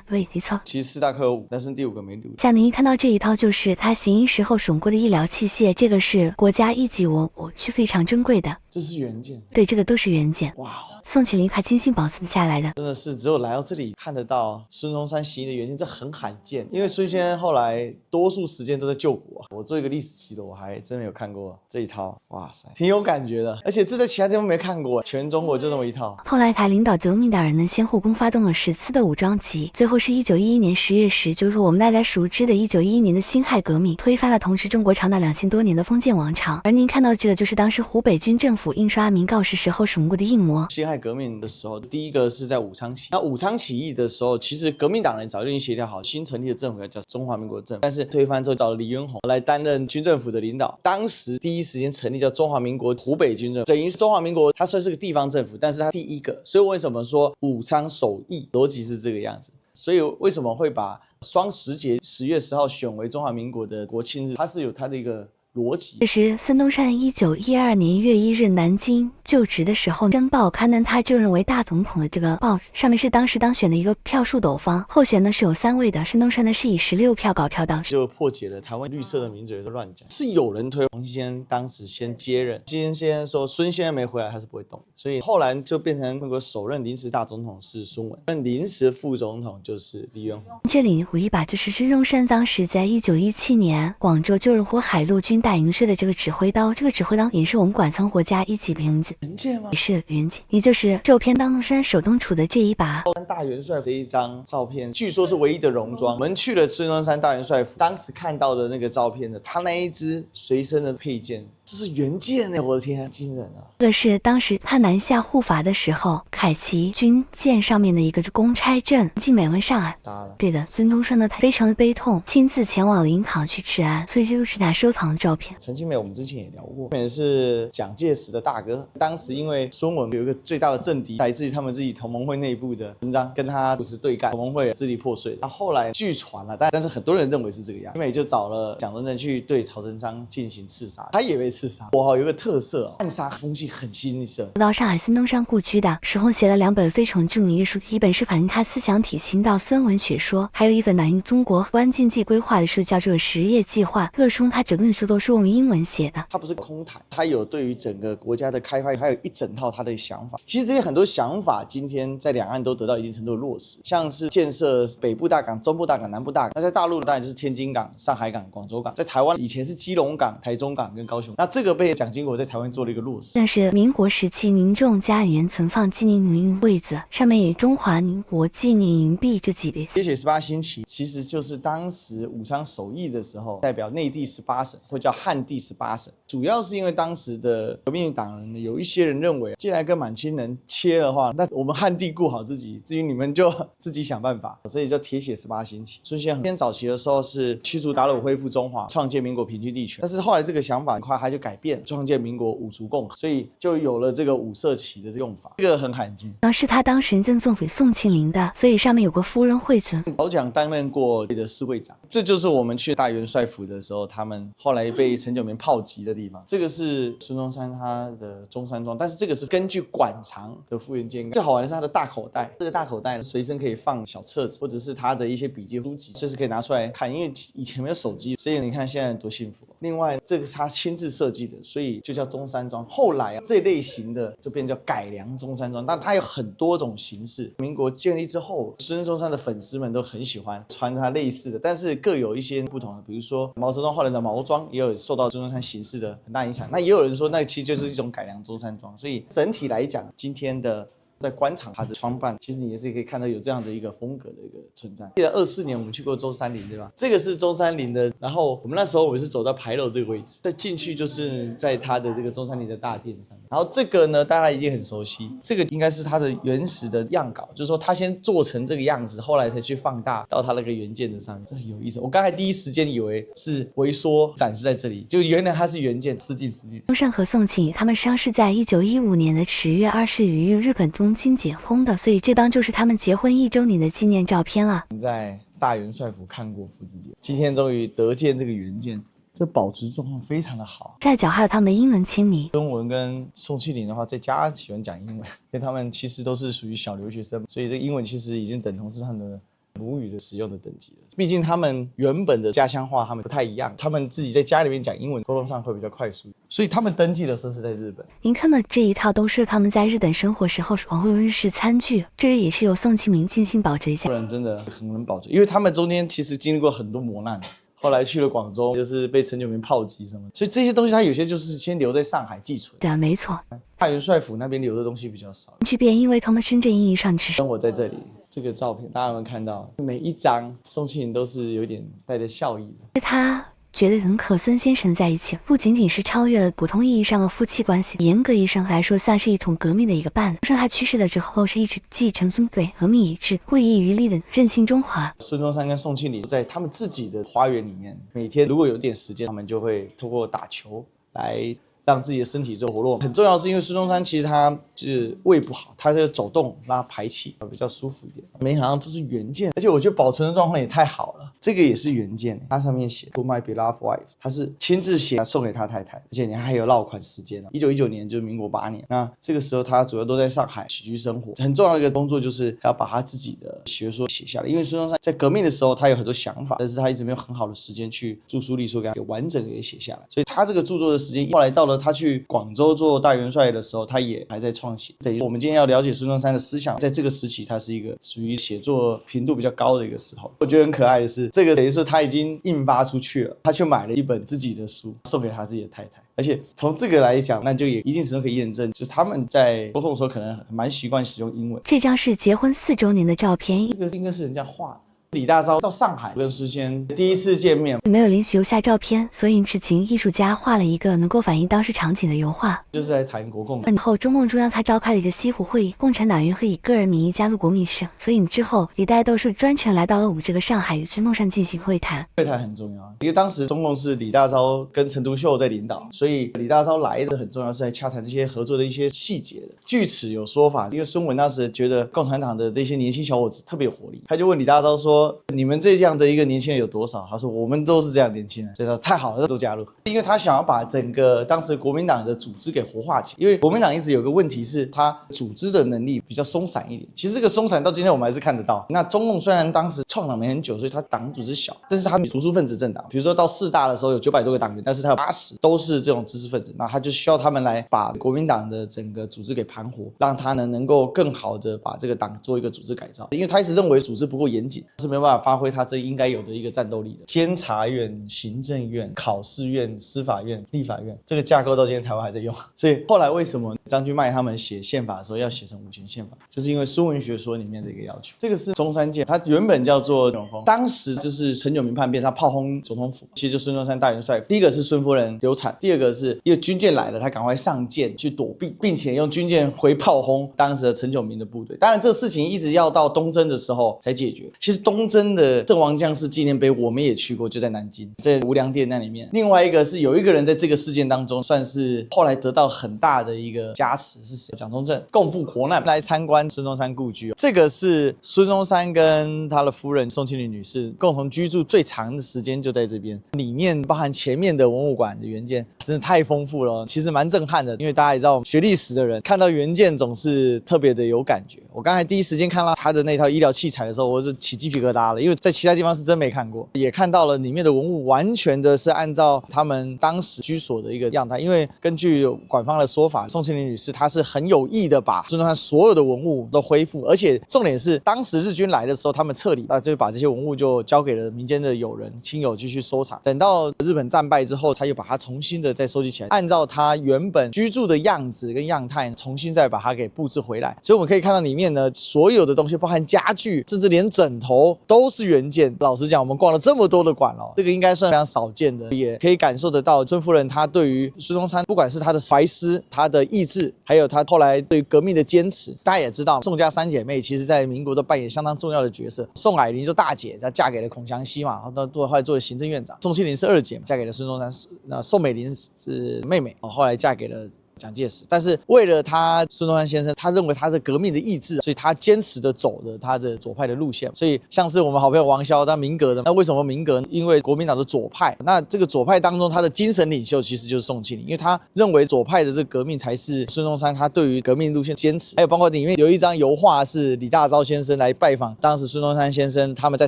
对，没错。其实4大扣有5，但是第5个没留。像您一看到这一套，就是他行医时候使用过的医疗器械，这个是国家1级文物，是非常珍贵的。这是原件。对，这个都是原件。哇，宋庆龄还精心保存下来的，真的是只有来到这里看得到孙中山行医的原件，这很罕见。因为孙先生后来多数时间都在救国，我做一个历史系的，我还真没有看过这一套。哇塞，挺有感觉的，而且这在其他地方没看过，全中国就这么一套。后来他领导革命的人呢，先后共发动了10次的武装起义，最后是1911年10月10，就是我们大家熟知的1911年的辛亥革命，推翻了统治中国长达2000多年的封建王朝。而您看到这个就是当时湖北军政府印刷明告示时候使用过的印模。辛亥革命的时候，第一个是在武昌起义。那武昌起义的时候，其实革命党人早就已经协调好，新成立的政府要叫中华民国政府，但是推翻之后找了李渊宏来担任军政府的领导。当时第一时间成立叫中华民国湖北军政府，等于是中华民国它虽然是个地方政府，但是它第一个。所以为什么说武昌首义，逻辑是这个样子。所以为什么会把双十节10月10号选为中华民国的国庆日，它是有它的一个逻辑。这是孙中山1912年1月1日南京就职的时候，《申报》刊登他就任为大总统的这个报，上面是当时当选的一个票数斗方，候选呢是有3位的，孙中山呢是以16票高票当选，就破解了台湾绿色的名嘴都乱讲，是有人推黄先生当时先接任，先生说孙先生没回来他是不会动的，所以后来就变成那个首任临时大总统是孙文，临时副总统就是李渊宏。这里我一把就是孙中山当时在1917年广州救人湖海陆军大营税的这个指挥刀，这个指挥刀也是我们馆藏国家1级原件吗？也是原件，也就是照片当中山手动杵的这一把。大元帅这一张照片，据说是唯一的戎装。我们去了孙中山大元帅府，当时看到的那个照片的，他那一只随身的配件，这是原件呢！我的天，惊人啊！这个是当时他南下护法的时候，凯奇军舰上面的一个公差证，进美文上岸。对的，孙中山呢，他非常的悲痛，亲自前往灵堂去致哀，所以这就是他收藏的照片。陈清美我们之前也聊过，也是蒋介石的大哥，当时因为孙文有一个最大的政敌，来自于他们自己同盟会内部的文章，跟他不是对干，同盟会支离破碎。他后来据传了，但是很多人认为是这个样，清美就找了蒋中正去对曹成章进行刺杀，他以为是刺杀。我有一个特色，暗杀风气很新盛。到上海孙中山故居的史宏写了2本非常著名艺术，一本是反映他思想体系到孙文学说，还有一本反映中国湾经济规划的书，叫做《实业计划》。这个书它整个书都是用英文写的，它不是空谈，它有对于整个国家的开发，还有一整套它的想法。其实这些很多想法，今天在两岸都得到一定程度的落实，像是建设北部大港、中部大港、南部大港。那在大陆当然就是天津港、上海港、广州港，在台湾以前是基隆港、台中港跟高雄。那这个被蒋经国在台湾做了一个落实。那是民国时期民众家里面存放纪念银柜子，上面以中华民国纪念银币这几列。铁血18星旗其实就是当时武昌首义的时候，代表内地18省，或叫汉地18省。主要是因为当时的革命党人有一些人认为，既然跟满清人切的话，那我们汉地顾好自己，至于你们就自己想办法，所以叫铁血18星旗。孙先很早期的时候是驱逐鞑虏，恢复中华，创建民国平均地权。但是后来这个想法很快他就改变，创建民国五族共和，所以就有了这个五色旗的用法，这个很罕见。是他当时正总府宋庆龄的，所以上面有个夫人惠尊。老蒋担任过的侍卫长，这就是我们去大元帅府的时候，他们后来被陈炯明炮击的地方。这个是孙中山他的中山装，但是这个是根据馆藏的复原建构。最好玩的是他的大口袋，这个大口袋随身可以放小册子，或者是他的一些笔记书籍，随时可以拿出来看。因为以前没有手机，所以你看现在多幸福。另外，这个是他亲自设计的，所以就叫中山装。后来这类型的就变叫改良中山装，但它有很多种形式。民国建立之后，孙中山的粉丝们都很喜欢穿它类似的，但是各有一些不同的。比如说毛泽东后来的毛装也有受到孙中山形式的很大影响。那也有人说，那其实就是一种改良中山装。所以整体来讲，今天的在官场它的装扮，其实你也是可以看到有这样的一个风格的一个存在。记得24年我们去过中山陵，对吧？这个是中山陵的，然后我们那时候我们是走到牌楼这个位置，再进去就是在它的这个中山陵的大殿上面。然后这个呢，大家一定很熟悉，这个应该是它的原始的样稿，就是说它先做成这个样子，后来才去放大到它那个原件的上面。这很有意思，我刚才第一时间以为是微缩展示在这里，就原来它是原件，失敬。中山和宋庆龄他们伤是在1915年的10月20日日本东京解封的，所以这当就是他们结婚1周年的纪念照片了。在大元帅府看过复制件，今天终于得见这个原件，这保持状况非常的好。在脚还有他们的英文签名。孙文跟宋庆龄的话，在家喜欢讲英文，因为他们其实都是属于小留学生，所以这英文其实已经等同是他们的母语的使用的等级了。毕竟他们原本的家乡话他们不太一样，他们自己在家里面讲英文，沟通上会比较快速，所以他们登记的时候是在日本。您看的这一套都是他们在日本生活时候会用日式餐具，这也是由宋庆龄精心保持一下。不然真的很能保存，因为他们中间其实经历过很多磨难。后来去了广州，就是被陈炯明炮击什么，所以这些东西它有些就是先留在上海寄存。对啊，没错。大元帅府那边留的东西比较少，区别因为他们真正意义上是生活在这里。这个照片大家有没有看到？每一张宋庆龄都是有点带着笑意的。他觉得能和孙先生在一起，不仅仅是超越了普通意义上的夫妻关系，严格意义上来说，算是一统革命的一个伴侣。说他去世了之后，是一直继承孙辈，革命已至，不遗余力的振兴中华。孙中山跟宋庆龄在他们自己的花园里面，每天如果有点时间，他们就会透过打球来让自己的身体做活络。很重要是因为孙中山其实他就是胃不好，他就走动让他排气比较舒服一点。没想到这是原件，而且我觉得保存的状况也太好了。这个也是原件，它上面写 To my beloved wife， 他是亲自写送给他太太，而且你还有落款时间1919年就是民国8年。那这个时候他主要都在上海起居生活，很重要的一个工作就是要把他自己的学说写下来。因为孙中山在革命的时候他有很多想法，但是他一直没有很好的时间去著书立说，给他有完整的给写下来。所以他这个著作的时间，后来到了他去广州做大元帅的时候，他也还在创写。等于我们今天要了解孙中山的思想，在这个时期他是一个属于写作频度比较高的一个时候。我觉得很可爱的是，这个等于说他已经印发出去了，他去买了一本自己的书送给他自己的太太。而且从这个来讲，那就也一定程度可以验证，就是他们在沟通的时候可能蛮习惯使用英文。这张是结婚4周年的照片，这个应该是人家画的。李大钊到上海跟孙先第一次见面，没有临时留下照片，所以是请艺术家画了一个能够反映当时场景的油画，就是在谈国共。后中共中央他召开了一个西湖会议，共产党员会以个人名义加入国民社，所以之后李大钊都是专程来到了我们这个上海与孙中山进行会谈。会谈很重要，因为当时中共是李大钊跟陈独秀在领导，所以李大钊来的很重要是来洽谈这些合作的一些细节的。据此有说法，因为孙文那时觉得共产党的这些年轻小伙子特别有活力，他就问李大钊说说你们这样的一个年轻人有多少？他说我们都是这样年轻人，所以说太好了，都加入。因为他想要把整个当时国民党的组织给活化起来，因为国民党一直有个问题是他组织的能力比较松散一点。其实这个松散到今天我们还是看得到。那中共虽然当时创党没很久，所以他党组织小，但是他读书分子政党，比如说到4大的时候有900多个党员，但是他有80都是这种知识分子，那他就需要他们来把国民党的整个组织给盘活，让他呢能够更好的把这个党做一个组织改造。因为他一直认为组织不够严谨，是没有办法发挥他这应该有的一个战斗力的。监察院、行政院、考试院、司法院、立法院这个架构到今天台湾还在用，所以后来为什么张君迈他们写宪法的时候要写成五权宪法，就是因为孙文学说里面的一个要求。这个是中山舰，它原本叫做永丰，当时就是陈炯明叛变，他炮轰总统府，其实就孙中山大元帅府。第一个是孙夫人流产，第二个是因为军舰来了，他赶快上舰去躲避，并且用军舰回炮轰当时的陈炯明的部队。当然这个事情一直要到东征的时候才解决。其实东征的阵亡将士纪念碑我们也去过，就在南京，在无量殿那里面。另外一个是有一个人在这个事件当中算是后来得到很大的一个加持，是谁？蒋中正共赴国难来参观孙中山故居。这个是孙中山跟他的夫人宋庆龄女士共同居住最长的时间就在这边，里面包含前面的文物馆的原件真的太丰富了，其实蛮震撼的。因为大家也知道学历史的人看到原件总是特别的有感觉。我刚才第一时间看到他的那套医疗器材的时候，我就起鸡皮疙瘩了，因为在其他地方是真没看过。也看到了里面的文物完全的是按照他们当时居所的一个样态，因为根据馆方的说法，宋庆龄女士她是很有意的把孙中山所有的文物都恢复，而且重点是当时日军来的时候他们撤离，就把这些文物就交给了民间的友人亲友继续收藏。等到日本战败之后，他又把它重新的再收集起来，按照他原本居住的样子跟样态重新再把它给布置回来。所以我们可以看到里面呢所有的东西，包含家具甚至连枕头都是原件。老实讲，我们逛了这么多的馆这个应该算非常少见的，也可以感受得到孙夫人她对于孙中山不管是她的怀思、她的意志，还有她后来对于革命的坚持。大家也知道宋家三姐妹其实在民国都扮演相当重要的角色。宋靄龄就大姐，她嫁给了孔祥熙嘛，后来做了行政院长。宋庆龄是二姐，嫁给了孙中山。那宋美龄是妹妹，后来嫁给了蒋介石。但是为了他孙中山先生，他认为他的革命的意志，所以他坚持的走的他的左派的路线。所以像是我们好朋友王骁，他民革的，那为什么民革？因为国民党的左派，那这个左派当中他的精神领袖其实就是宋庆龄，因为他认为左派的这个革命才是孙中山他对于革命路线坚持。还有包括里面有一张油画是李大钊先生来拜访当时孙中山先生，他们在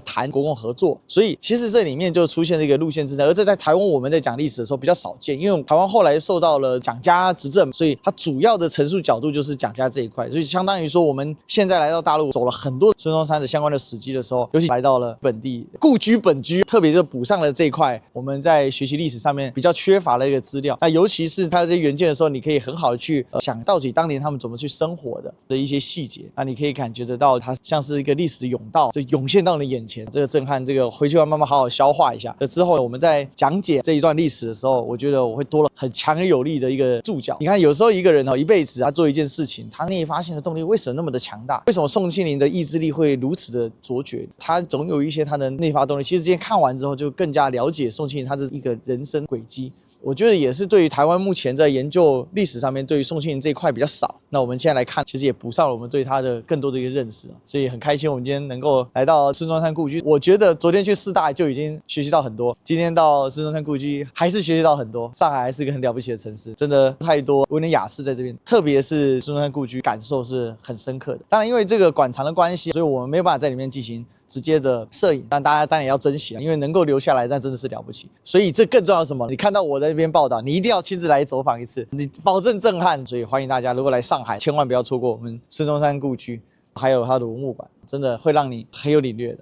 谈国共合作，所以其实这里面就出现了一个路线之争。而这在台湾我们在讲历史的时候比较少见，因为台湾后来受到了蒋家执政，所以它主要的陈述角度就是蒋家这一块，所以相当于说我们现在来到大陆走了很多孙中山的相关的史迹的时候，尤其来到了本地故居本居，特别就补上了这一块我们在学习历史上面比较缺乏的一个资料。那尤其是他的这些原件的时候，你可以很好的去想到底当年他们怎么去生活的一些细节，那你可以感觉得到它像是一个历史的甬道，就涌现到你眼前，这个震撼，这个回去要慢慢好好消化一下。这之后我们在讲解这一段历史的时候，我觉得我会多了很强而有力的一个注脚。你看有时候一个人一辈子他做一件事情，他内发现的动力为什么那么的强大？为什么宋庆龄的意志力会如此的卓绝？他总有一些他的内发动力。其实今天看完之后，就更加了解宋庆龄他这一个人生轨迹。我觉得也是对于台湾目前在研究历史上面对于宋庆龄这一块比较少，那我们现在来看，其实也补上了我们对他的更多的一个认识。所以很开心我们今天能够来到孙中山故居。我觉得昨天去4大就已经学习到很多，今天到孙中山故居还是学习到很多。上海还是一个很了不起的城市，真的太多文人雅士在这边，特别是孙中山故居感受是很深刻的。当然因为这个馆藏的关系，所以我们没有办法在里面进行直接的摄影，但大家当然也要珍惜，因为能够留下来，但真的是了不起。所以这更重要的是什么？你看到我在那边报道，你一定要亲自来走访一次，你保证震撼。所以欢迎大家，如果来上海，千万不要错过我们孙中山故居，还有它的文物馆，真的会让你很有领略的。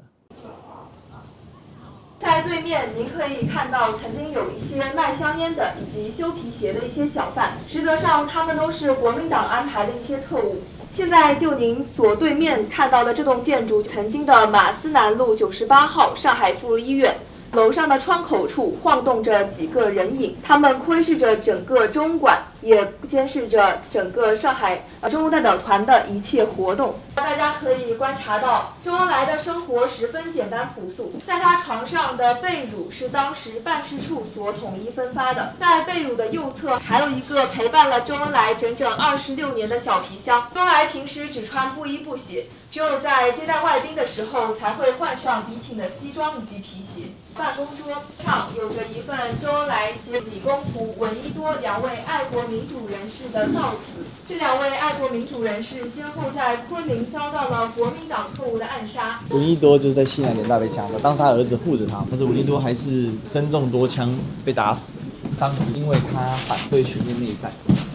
在对面，您可以看到曾经有一些卖香烟的以及修皮鞋的一些小贩，实则上他们都是国民党安排的一些特务。现在就您所对面看到的这栋建筑，曾经的马思南路98号上海妇孺医院，楼上的窗口处晃动着几个人影，他们窥视着整个中馆，也监视着整个上海中共代表团的一切活动。大家可以观察到，周恩来的生活十分简单朴素。在他床上的被褥是当时办事处所统一分发的，在被褥的右侧还有一个陪伴了周恩来整整26年的小皮箱。周恩来平时只穿布衣布鞋，只有在接待外宾的时候才会换上笔挺的西装以及皮鞋。办公桌上有着一份周恩来携李公朴、闻一多2位爱国民主人士的悼词。这2位爱国民主人士先后在昆明遭到了国民党特务的暗杀。闻一多就是在西南联大被枪的，当时他儿子护着他，但是闻一多还是身中多枪被打死。当时因为他反对全面内战，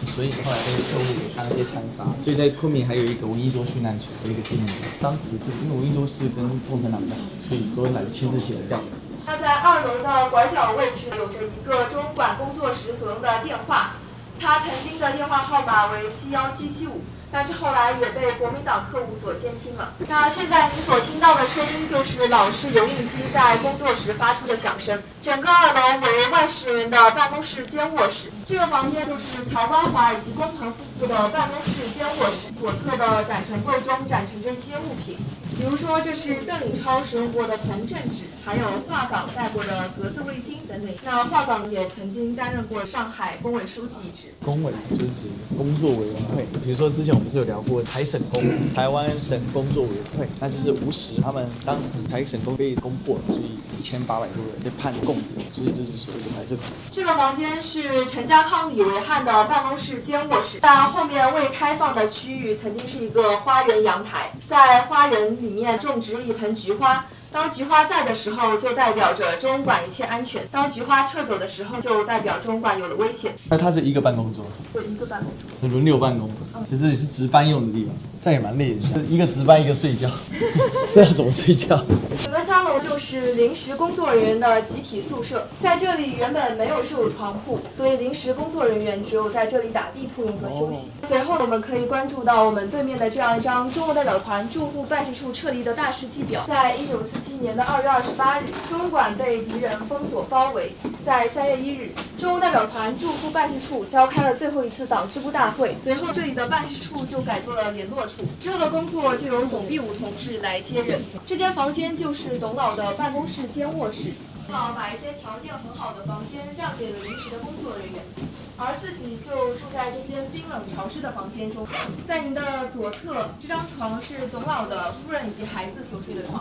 所以后来被特务给当街枪杀。所以在昆明还有一个闻一多殉难处的一个纪念碑。当时就因为闻一多是跟共产党的好，所以周恩来亲自写了悼词。那在2楼的拐角位置有着一个中管工作时所用的电话，他曾经的电话号码为71775，但是后来也被国民党特务所监听了。那现在您所听到的声音就是老式油印机在工作时发出的响声。整个2楼为外事人员的办公室兼卧室，这个房间就是乔光华以及龚鹏夫妇的办公室兼卧室。左侧的展陈柜中展陈着一些物品，比如说这是邓颖超使用过的铜镇纸，还有华岗戴过的格子围巾等等。那华岗也曾经担任过上海工委书记一职。工委就是指工作委员会，比如说之前我们是有聊过台省工，台湾省工作委员会，那就是吴石他们当时台省工被攻破了，所以1800多人被判共刑，所以就是所谓的白色恐怖。这个房间是陈家康、李维汉的办公室兼卧室，但后面未开放的区域曾经是一个花园阳台，在花园里面种植一盆菊花。当菊花在的时候，就代表着中管一切安全；当菊花撤走的时候，就代表中管有了危险。那它是一个办公桌，对，一个办公桌，轮流办公，其实这里是值班用的地方，这样也蛮累的，一个值班一个睡觉，这要怎么睡觉？整个3楼就是临时工作人员的集体宿舍，在这里原本没有设有床铺，所以临时工作人员只有在这里打地铺用作休息。随后我们可以关注到我们对面的这样一张中国代表团驻沪办事处撤离的大事记表。在1947年的2月28日，中管被敌人封锁包围。在3月1日，中国代表团驻沪办事处召开了最后一次党支部大会，随后这里的办事处就改做了联络处，之后的工作就由董必武同志来接任。这间房间就是董老的办公室兼卧室。董老把一些条件很好的房间让给了临时的工作人员，而自己就住在这间冰冷潮湿的房间中。在您的左侧，这张床是董老的夫人以及孩子所睡的床。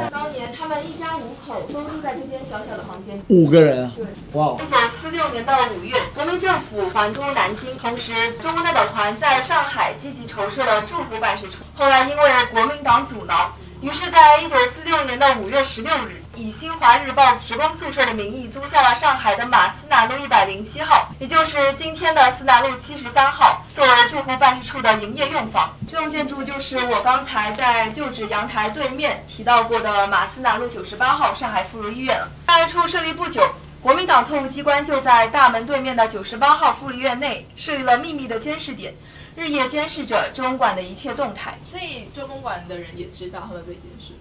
在当年，他们一家5口都住在这间小小的房间。5个人啊！对，哇！1946年的5月，国民政府还都南京，同时中国代表团在上海积极筹设了驻沪办事处。后来因为国民党阻挠，于是在1946年的5月16日，以新华日报职工宿舍的名义租下了上海的马思南路107号，也就是今天的思南路73号，作为驻沪办事处的营业用房。这栋建筑就是我刚才在就职阳台对面提到过的马思南路98号上海妇孺医院了。办事处设立不久，国民党特务机关就在大门对面的98号妇孺医院内设立了秘密的监视点，日夜监视着中管的一切动态。所以中公馆的人也知道他们被监视。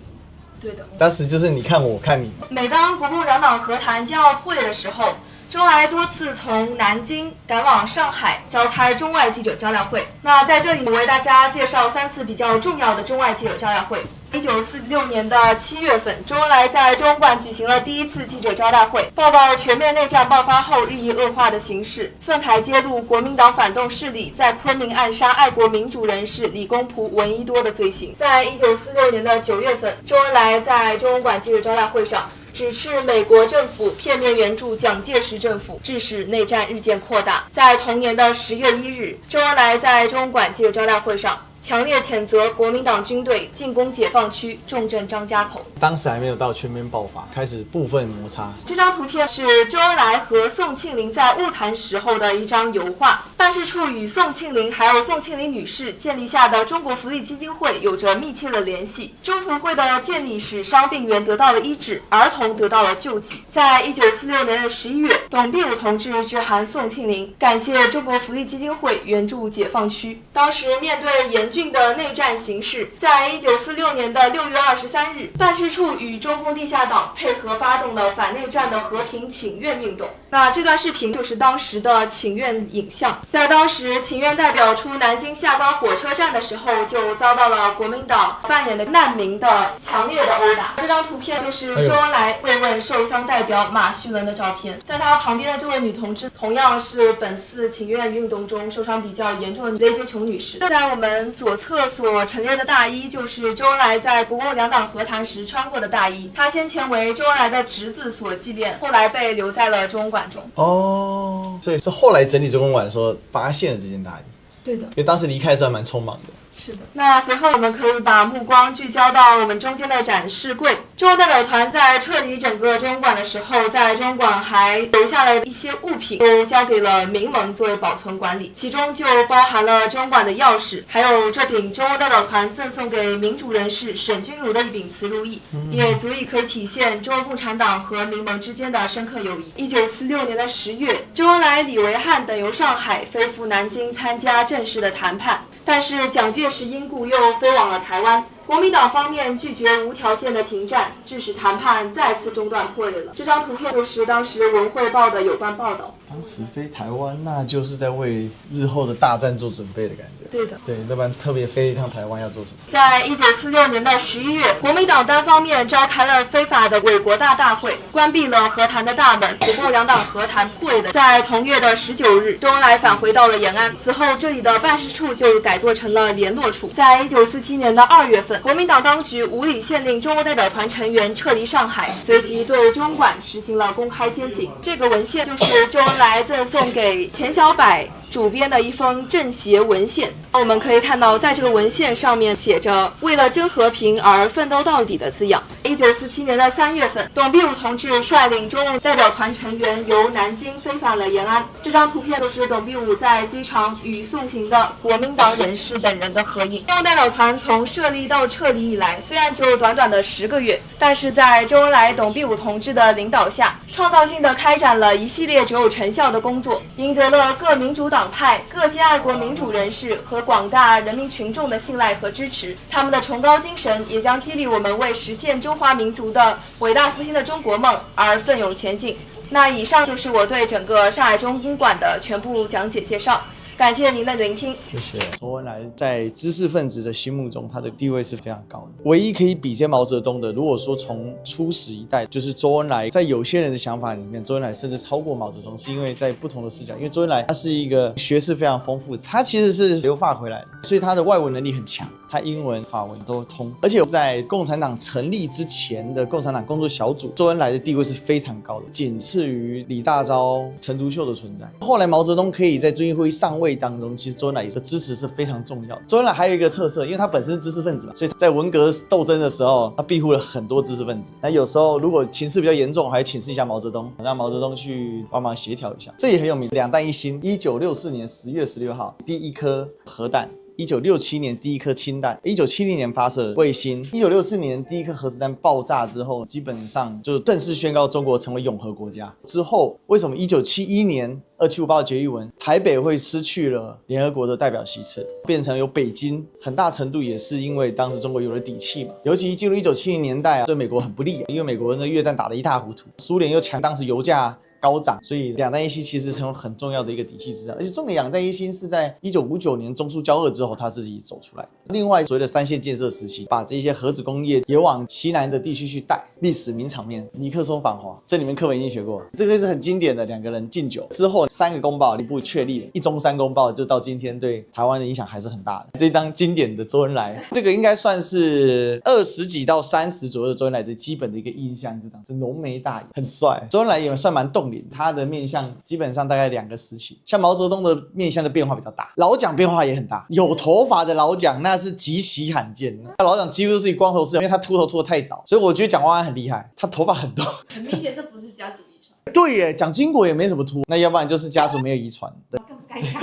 对的，当时就是你看我看你。每当国共两党和谈将要破裂的时候，周恩来多次从南京赶往上海召开中外记者招待会。那在这里我为大家介绍3次比较重要的中外记者招待会。1946年的7月份，周恩来在中管举行了第1次记者招待会，报告全面内战爆发后日益恶化的形势，愤慨揭露国民党反动势力在昆明暗杀爱国民主人士李公朴、闻一多的罪行。在1946年的9月份，周恩来在中管记者招待会上指斥美国政府片面援助蒋介石政府，致使内战日渐扩大。在同年的10月1日，周恩来在中管记者招待会上强烈谴责国民党军队进攻解放区，重镇张家口。当时还没有到全面爆发，开始部分摩擦。这张图片是周恩来和宋庆龄在晤谈时候的一张油画。办事处与宋庆龄还有宋庆龄女士建立下的中国福利基金会有着密切的联系。中福会的建立使伤病员得到了医治，儿童得到了救济。在1946年的11月，董必武同志致函宋庆龄，感谢中国福利基金会援助解放区。当时面对严峻的内战形势，在1946年的6月23日，办事处与中共地下党配合发动了反内战的和平请愿运动。那这段视频就是当时的请愿影像，在当时请愿代表出南京下关火车站的时候，就遭到了国民党扮演的难民的强烈的殴打。这张图片就是周恩来慰问受伤代表马叙伦的照片，在他旁边的这位女同志，同样是本次请愿运动中受伤比较严重的雷杰琼女士。在我们左侧所陈列的大衣，就是周恩来在国共两党和谈时穿过的大衣，他先前为周恩来的侄子所纪念，后来被留在了中文馆中。哦，所以是后来整理中文馆的时候发现了这件大衣。对的，因为当时离开的时候还蛮匆忙的。是的，那随后我们可以把目光聚焦到我们中间的展示柜。中国代表团在撤离整个中文馆的时候，在中文馆还留下了一些物品，都交给了民盟作为保存管理，其中就包含了中文馆的钥匙，还有这柄中国代表团赠送给民主人士沈钧儒的一柄慈如意，也足以可以体现中国共产党和民盟之间的深刻友谊。1946年的10月，周恩来、李维汉等由上海飞赴南京参加正式的谈判，但是蒋介石因故又飞往了台湾。国民党方面拒绝无条件的停战，致使谈判再次中断破裂了。这张图片就是当时《文汇报》的有关报道。当时飞台湾，那就是在为日后的大战做准备的感觉。对的，对，要不然特别飞一趟台湾要做什么？在1946年的11月，国民党单方面召开了非法的伪国大会，关闭了和谈的大门，国共两党和谈破裂的。在同月的19日，周恩来返回到了延安，此后这里的办事处就改做成了联络处。在1947年的2月份，国民党当局无理限令中国代表团成员撤离上海，随即对中馆实行了公开监禁。这个文献就是周恩来赠送给钱小柏主编的一封政协文献。我们可以看到，在这个文献上面写着“为了真和平而奋斗到底”的字样。1947年的3月份，董必武同志率领中共代表团成员由南京飞返了延安。这张图片就是董必武在机场与送行的国民党人士等人的合影。中共代表团从设立到撤离以来，虽然只有短短的10个月，但是在周恩来、董必武同志的领导下，创造性的开展了一系列卓有成效的工作，赢得了各民主党派、各界爱国民主人士和广大人民群众的信赖和支持。他们的崇高精神也将激励我们为实现中华民族的伟大复兴的中国梦而奋勇前进。那以上就是我对整个上海中公馆的全部讲解介绍。感谢您的聆听。谢谢。周恩来在知识分子的心目中，他的地位是非常高的。唯一可以比肩毛泽东的，如果说从初始一代，就是周恩来在有些人的想法里面，周恩来甚至超过毛泽东，是因为在不同的视角。因为周恩来他是一个学识非常丰富的，他其实是留法回来的，所以他的外文能力很强，他英文、法文都通。而且在共产党成立之前的共产党工作小组，周恩来的地位是非常高的，仅次于李大钊、陈独秀的存在。后来毛泽东可以在遵义会议上位当中，其实周恩来的支持是非常重要的。周恩来还有一个特色，因为他本身是知识分子嘛，所以在文革斗争的时候，他庇护了很多知识分子。那有时候如果情势比较严重，还请示一下毛泽东，让毛泽东去帮忙协调一下。这也很有名，两弹一星。1964年10月16号，第一颗核弹。1967年第一颗氢弹，1970年发射卫星，1964年第一颗核子弹爆炸之后，基本上就正式宣告中国成为永和国家。之后，为什么1971年2758决议文，台北会失去了联合国的代表席次，变成由北京，很大程度也是因为当时中国有了底气嘛。尤其进入1970年代对美国很不利，因为美国人的越战打得一塌糊涂，苏联又强，当时油价高涨，所以两弹一星其实成为很重要的一个底气之战。而且重点，两弹一星是在1959年中苏交恶之后他自己走出来的。另外，所谓的三线建设时期，把这些核子工业也往西南的地区去带，历史名场面，尼克松访华，这里面课本已经学过，这个是很经典的，两个人敬酒之后，3个公报一部确立了，一中3公报就到今天对台湾的影响还是很大的。这张经典的周恩来，这个应该算是20几到30左右的周恩来的基本的一个印象，就这样，就浓眉大眼，很帅。周恩来也算蛮动脸，他的面相基本上大概2个时期，像毛泽东的面相的变化比较大，老蒋变化也很大，有头发的老蒋那是极其罕见的，老蒋几乎都是以光头式，因为他秃头秃得太早，所以我觉得蒋万安很厉害，他头发很多，很明显这不是家族遗传。对耶，蒋经国也没什么秃，那要不然就是家族没有遗传。更不该讲。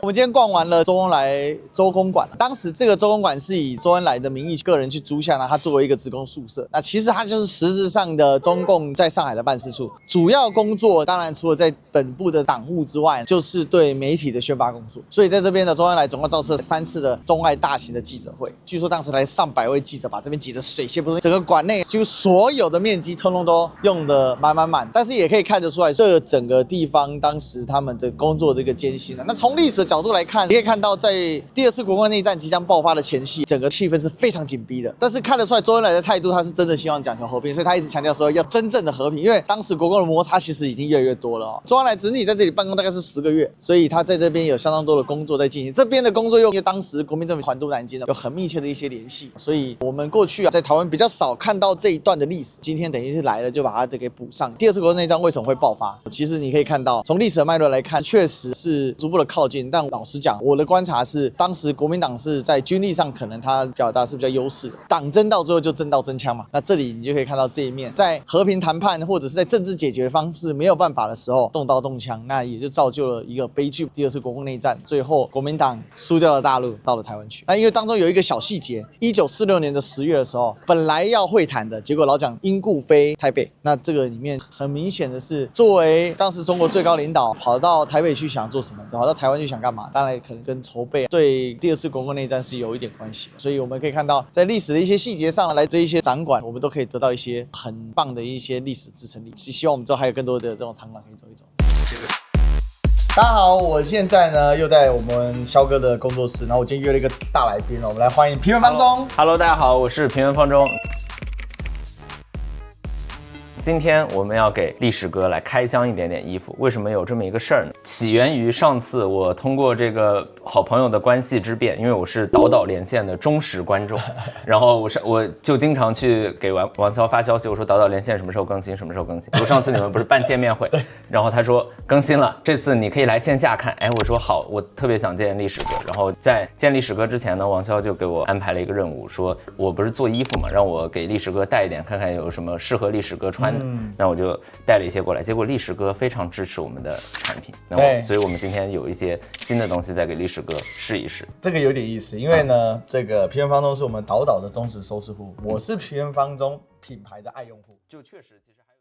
我们今天逛完了周恩来周公馆，当时这个周公馆是以周恩来的名义个人去租下，它作为一个职工宿舍。那其实它就是实质上的中共在上海的办事处，主要工作当然除了在本部的党务之外，就是对媒体的宣发工作。所以在这边的周恩来总共造势了3次的中外大型的记者会，据说当时来上百位记者，把这边挤得水泄不通，整个馆内几乎所有的面积通通都用得满，但是也可以看得出来，这整个地方当时他们的工作的一个艰辛。那从历史的角度来看，你可以看到在第2次国共内战即将爆发的前夕，整个气氛是非常紧逼的。但是看得出来周恩来的态度，他是真的希望讲求和平，所以他一直强调说要真正的和平，因为当时国共的摩擦其实已经越来越多了哦。周恩来整体在这里办公大概是10个月，所以他在这边有相当多的工作在进行。这边的工作又因为当时国民政府还都南京有很密切的一些联系，所以我们过去在台湾比较少看到这一段的历史，今天等于是来了就把它给补上。第2次国共内战为什么会爆发？其实你可以看到，从历史的脉络来看，确实是逐步的靠近。但老实讲，我的观察是，当时国民党是在军力上可能他表达是比较优势的，党争到最后就争到真枪嘛。那这里你就可以看到这一面，在和平谈判或者是在政治解决方式没有办法的时候，动刀动枪，那也就造就了一个悲剧。第2次国共内战最后国民党输掉了大陆，到了台湾去。那因为当中有一个小细节，1946年的10月的时候，本来要会谈的，结果老蒋因故飞台北。那这个里面很明显的是，作为当时中国最高领导，跑到台北去想做什么，跑到台湾去想干嘛？当然可能跟筹备对第2次国共内战是有一点关系的。所以我们可以看到，在历史的一些细节上来这一些展馆，我们都可以得到一些很棒的一些历史支撑力。希望我们之后还有更多的这种场馆可以走一走。大家好，我现在呢又在我们肖哥的工作室，然后我今天约了一个大来宾，我们来欢迎平原方中。Hello， 大家好，我是平原方中。今天我们要给历史哥来开箱一点点衣服，为什么有这么一个事儿呢？起源于上次我通过这个好朋友的关系之便，因为我是岛岛连线的忠实观众，然后我就经常去给王潇发消息，我说岛岛连线什么时候更新，什么时候更新。我上次你们不是办见面会，然后他说更新了，这次你可以来线下看。哎，我说好，我特别想见历史哥。然后在见历史哥之前呢，王潇就给我安排了一个任务，说我不是做衣服嘛，让我给历史哥带一点，看看有什么适合历史哥穿的。那我就带了一些过来，结果历史哥非常支持我们的产品，那么所以我们今天有一些新的东西再给历史哥试一试。这个有点意思，因为呢，这个平原方中是我们岛岛的忠实收视户，我是平原方中品牌的爱用户，就确实其实还有。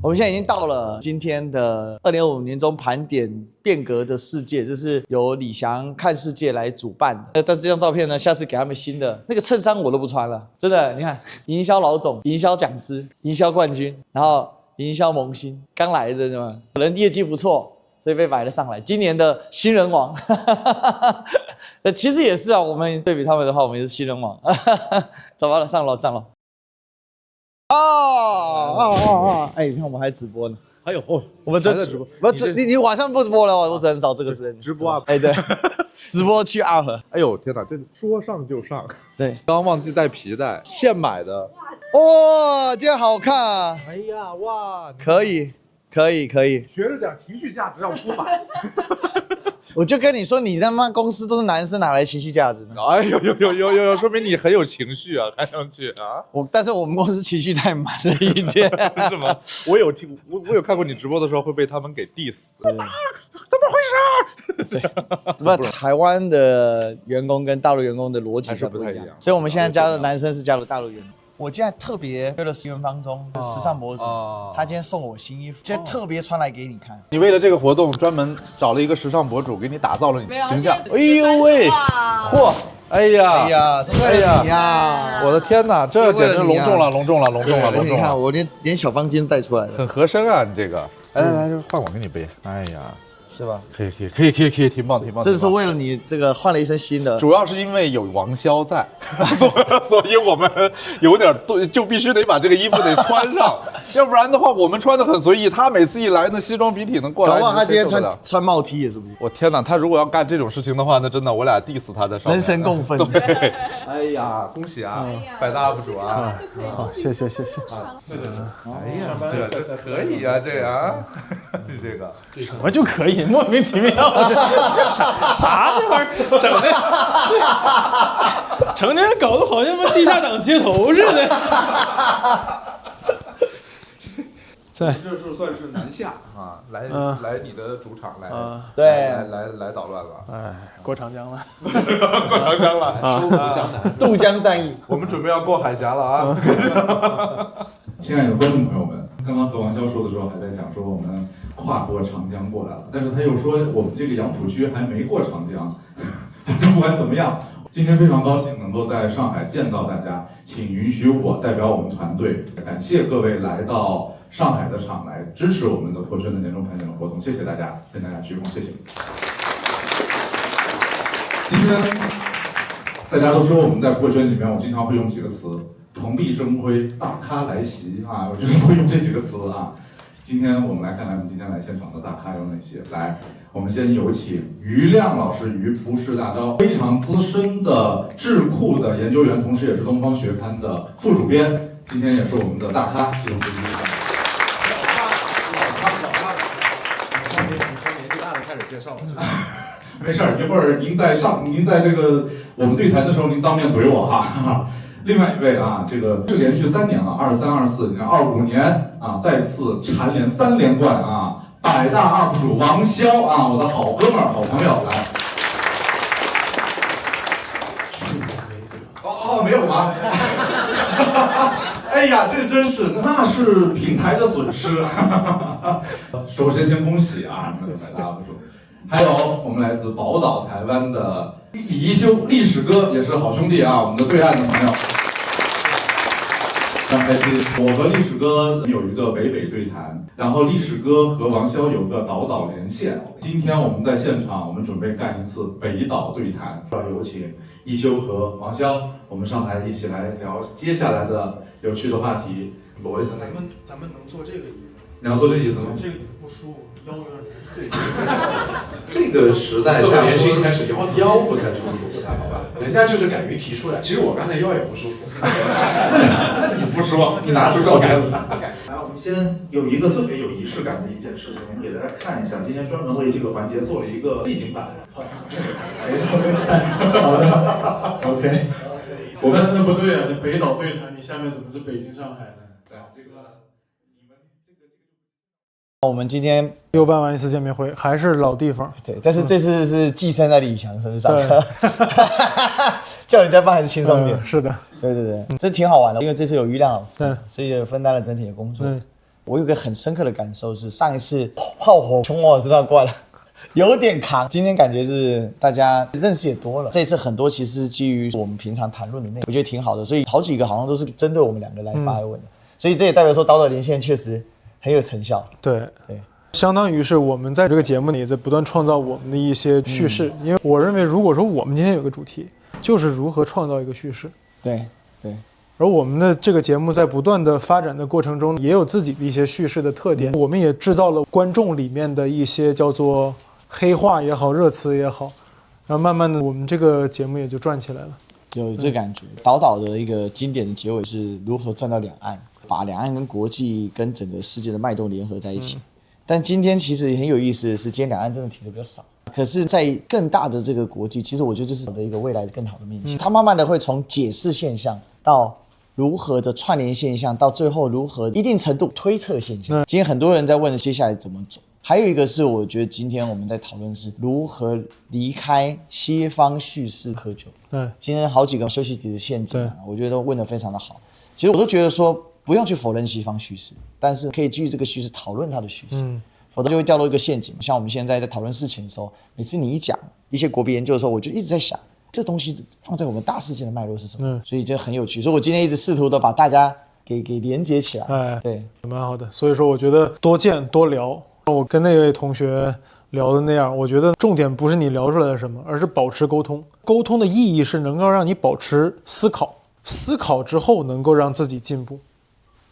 我们现在已经到了今天的2025年中盘点变革的世界，这是由李翔看世界来主办的。但是这张照片呢，下次给他们新的那个衬衫我都不穿了，真的。你看，营销老总、营销讲师、营销冠军，然后营销萌新，刚来的是吗？可能业绩不错，所以被摆了上来。今年的新人王，其实也是啊。我们对比他们的话，我们也是新人王。走吧了，上楼。哎，你看我们还直播呢。还有我们这直播，不，你晚上不直播了，我只能找这个时间直播啊。哎，对，直播去阿和。哎呦天哪，这说上就上。对，刚忘记带皮带，现买的。哇，这样好看啊！哎呀，哇，可以。学着点情绪价值让我不买。我就跟你说，你他妈公司都是男生，哪来情绪价值呢？哎呦，有，说明你很有情绪啊，看上去啊。但是我们公司情绪太满了一点。是吗？我有看过你直播的时候会被他们给 diss。怎么回事？对，不，台湾的员工跟大陆员工的逻辑是不太一样，所以我们现在加的男生是加入大陆员工。我今天特别约了平原方中，时尚博主，他今天送我新衣服，今天特别穿来给你看。你为了这个活动专门找了一个时尚博主给你打造了你形象。哎呦喂，嚯！哎呀，是为了你呀！我的天哪，这简直隆重了！你看我连小方巾带出来了，很合身啊，你这个。来，换我给你背。哎呀。是吧？可以，挺棒。这是为了你这个换了一身新的，主要是因为有王潇在，所以我们有点就必须得把这个衣服得穿上，要不然的话我们穿的很随意。他每次一来，那西装笔挺能过来，搞不好他今天穿帽 T 也是不是？我天哪，他如果要干这种事情的话，那真的我俩 diss 他的上面人神共愤。对，哎呀，恭喜啊，百大 UP 主啊！好，谢谢。哎呀，这可以啊，这啊，你这个什么就可以？莫名其妙的，啥这玩意儿，整天搞得好像地下党街头似的。在这是算是南下啊，来你的主场来捣乱了。哎，过长江了，过长江了，收复江南，渡江战役，我们准备要过海峡了啊！亲爱的观众朋友们，刚刚和王潇说的时候还在讲说我们跨过长江过来了，但是他又说我们这个杨浦区还没过长江。反正不管怎么样，今天非常高兴能够在上海见到大家，请允许我代表我们团队感谢各位来到上海的场来支持我们的破圈的年终盘点的活动，谢谢大家，跟大家鞠躬，谢谢。今天大家都说我们在破圈里面，我经常会用几个词：蓬荜生辉、大咖来袭啊，我就是会用这几个词啊。今天我们来看看我们今天来现场的大咖有哪些。来，我们先有请于亮老师，于服饰大招，非常资深的智库的研究员，同时也是东方学刊的副主编，今天也是我们的大咖，请我们鼓励一下。从年纪大的开始介绍了。没事儿，一会儿您在这个我们对谈的时候，您当面怼我哈。另外一位啊，这个是连续3年了，23、24，你看25年啊，再次蝉联3连冠啊，百大 UP 主王潇啊，我的好哥们儿、好朋友来。没有吗？哎呀，这真是，那是平台的损失。首先恭喜啊，百大 UP 主。还有我们来自宝岛台湾的李一修历史哥，也是好兄弟啊，我们的对岸的朋友。非常开心，我和历史哥有一个北北对谈，然后历史哥和王潇有个岛岛连线。今天我们在现场，我们准备干一次北岛对谈，有请一修和王潇，我们上台一起来聊接下来的有趣的话题。咱们能做这个椅子？你要坐这椅子吗？这个椅子不舒服，腰有点对。这个时代下年轻开始腰不太舒服，不太好吧？人家就是敢于提出来。其实我刚才腰也不舒服。那你不说，你拿出告杆子来。来，我们先有一个特别有仪式感的一件事情，我们给大家看一下，今天专门为这个环节做了一个背景板。好的 ，OK。我们那不对啊，那北岛对谈，你下面怎么是北京、上海呢？对啊，这个你们我们今天又办完一次见面会，还是老地方。对，但是这次是寄生在李翔身上，叫你再办还是轻松点。是的，对，这挺好玩的，因为这次有于亮老师，所以分担了整体的工作。我有个很深刻的感受是，上一次炮火从我身上过来。有点扛，今天感觉是大家认识也多了。这次很多其实基于我们平常谈论的内容，我觉得挺好的，所以好几个好像都是针对我们2个来发问的，所以这也代表说岛岛连线确实很有成效。对，相当于是我们在这个节目里在不断创造我们的一些叙事，因为我认为如果说我们今天有个主题，就是如何创造一个叙事。对。而我们的这个节目在不断的发展的过程中，也有自己的一些叙事的特点，我们也制造了观众里面的一些叫做黑话也好，热词也好，然后慢慢的我们这个节目也就转起来了。有这感觉。岛岛的一个经典的结尾是如何转到两岸，把两岸跟国际跟整个世界的脉动联合在一起。但今天其实很有意思的是，今天两岸真的提的比较少。可是，在更大的这个国际，其实我觉得就是的一个未来更好的面向。它慢慢的会从解释现象到如何的串联现象，到最后如何一定程度推测现象。今天很多人在问接下来怎么走。还有一个是，我觉得今天我们在讨论是如何离开西方叙事窠臼。今天好几个休息题的陷阱啊，我觉得都问得非常的好。其实我都觉得说，不用去否认西方叙事，但是可以基于这个叙事讨论它的叙事。否则就会掉入一个陷阱。像我们现在在讨论事情的时候，每次你一讲一些国别研究的时候，我就一直在想，这东西放在我们大事件的脉络是什么？所以就很有趣。所以我今天一直试图的把大家给连接起来。对，蛮好的。所以说，我觉得多见多聊。我跟那位同学聊的那样，我觉得重点不是你聊出来的什么，而是保持沟通。沟通的意义是能够让你保持思考，思考之后能够让自己进步。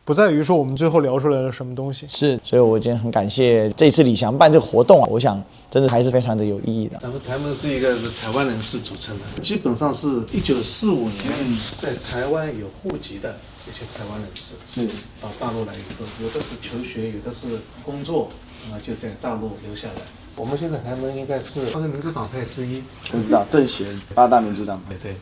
不在于说我们最后聊出来了什么东西，是，所以我今天很感谢这次李翔办这个活动啊，我想真的还是非常的有意义的。咱们台盟是一个是台湾人士组成的，基本上是1945年在台湾有户籍的一些台湾人士，是到大陆来以后，有的是求学，有的是工作，就在大陆留下来。我们现在台盟应该是中国民主党派之一，我知道政协8大民主党派，对。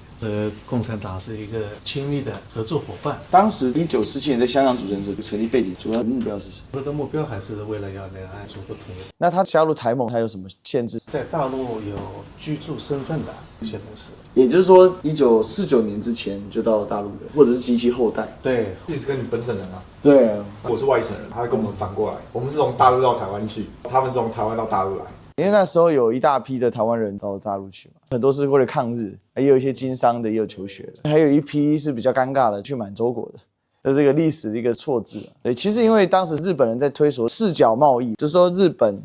共产党是一个亲密的合作伙伴。当时1947年在香港组成的时候，成立背景主要目标是什么？我的目标还是为了要两岸逐步统一。那他加入台盟，他有什么限制？在大陆有居住身份的一些人士，也就是说，1949年之前就到大陆的，或者是及其后代。对，意思跟你本省人啊。对，我是外省人，他跟我们反过来，我们是从大陆到台湾去，他们是从台湾到大陆来。因为那时候有一大批的台湾人到大陆去嘛，很多是为了抗日，也有一些经商的，也有求学的，还有一批是比较尴尬的去满洲国的。这是一个历史的一个错字啊。对，其实因为当时日本人在推所四角贸易，就是说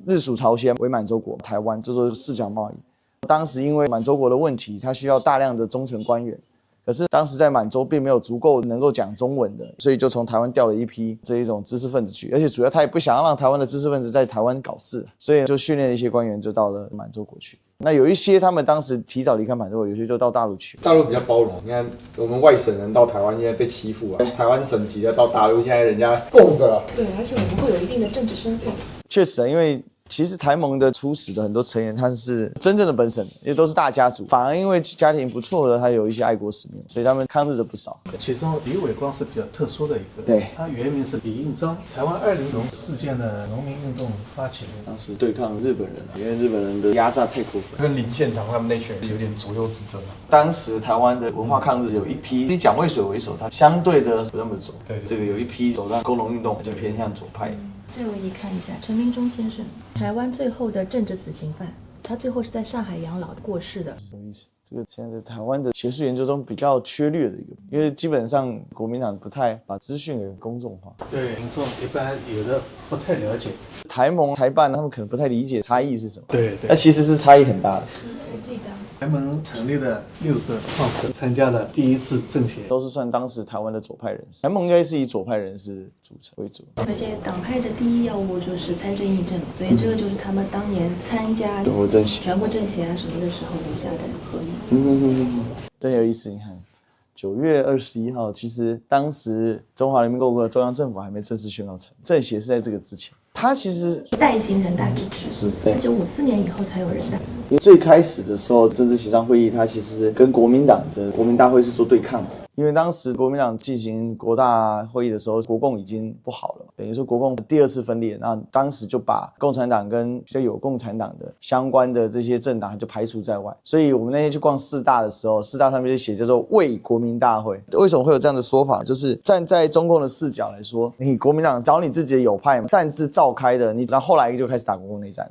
日属朝鲜为满洲国，台湾就说四角贸易。当时因为满洲国的问题，它需要大量的中层官员。可是当时在满洲并没有足够能够讲中文的，所以就从台湾调了一批这一种知识分子去，而且主要他也不想要让台湾的知识分子在台湾搞事，所以就训练了一些官员就到了满洲国去。那有一些他们当时提早离开满洲国，有些就到大陆去。大陆比较包容，你看我们外省人到台湾现在被欺负啊，台湾省级的到大陆现在人家供着了。对，而且我们会有一定的政治身份。确实啊，因为其实台盟的初始的很多成员，他是真正的本省，也都是大家族，反而因为家庭不错的，他有一些爱国使命，所以他们抗日的不少。其中李伟光是比较特殊的一个，对，他原名是李应章，台湾200事件的农民运动发起人，当时对抗日本人，因为日本人的压榨太过分，跟林献堂他们那群人有点左右之争。当时台湾的文化抗日有一批以蒋渭水为首，他相对的不那么左，对，这个有一批走到工农运动就偏向左派。这位你看一下，陈明忠先生，台湾最后的政治死刑犯，他最后是在上海养老过世的。有意思，这个现在在台湾的学术研究中比较缺略的一个，因为基本上国民党不太把资讯给公众化，对民众一般有的不太了解。台盟、台办他们可能不太理解差异是什么，对，那其实是差异很大的。台盟成立了6个创始人，参加了第一次政协，都是算当时台湾的左派人士。台盟应该是以左派人士组成为主，而且党派的第一要务就是参政议政，所以这个就是他们当年参加全国政协啊什么的时候留下的合影。真有意思。你看，9月21号，其实当时中华人民共和国中央政府还没正式宣告成，政协是在这个之前。他其实代行人大之治，对，1954年以后才有人大。因为最开始的时候，政治协商会议它其实是跟国民党的国民大会是做对抗的。因为当时国民党进行国大会议的时候，国共已经不好了，等于说国共第2次分裂，那当时就把共产党跟比较有共产党的相关的这些政党就排除在外。所以我们那天去逛四大的时候，四大上面就写叫做为国民大会。为什么会有这样的说法？就是站在中共的视角来说，你国民党找你自己的友派擅自召开的，你然后后来就开始打国共内战。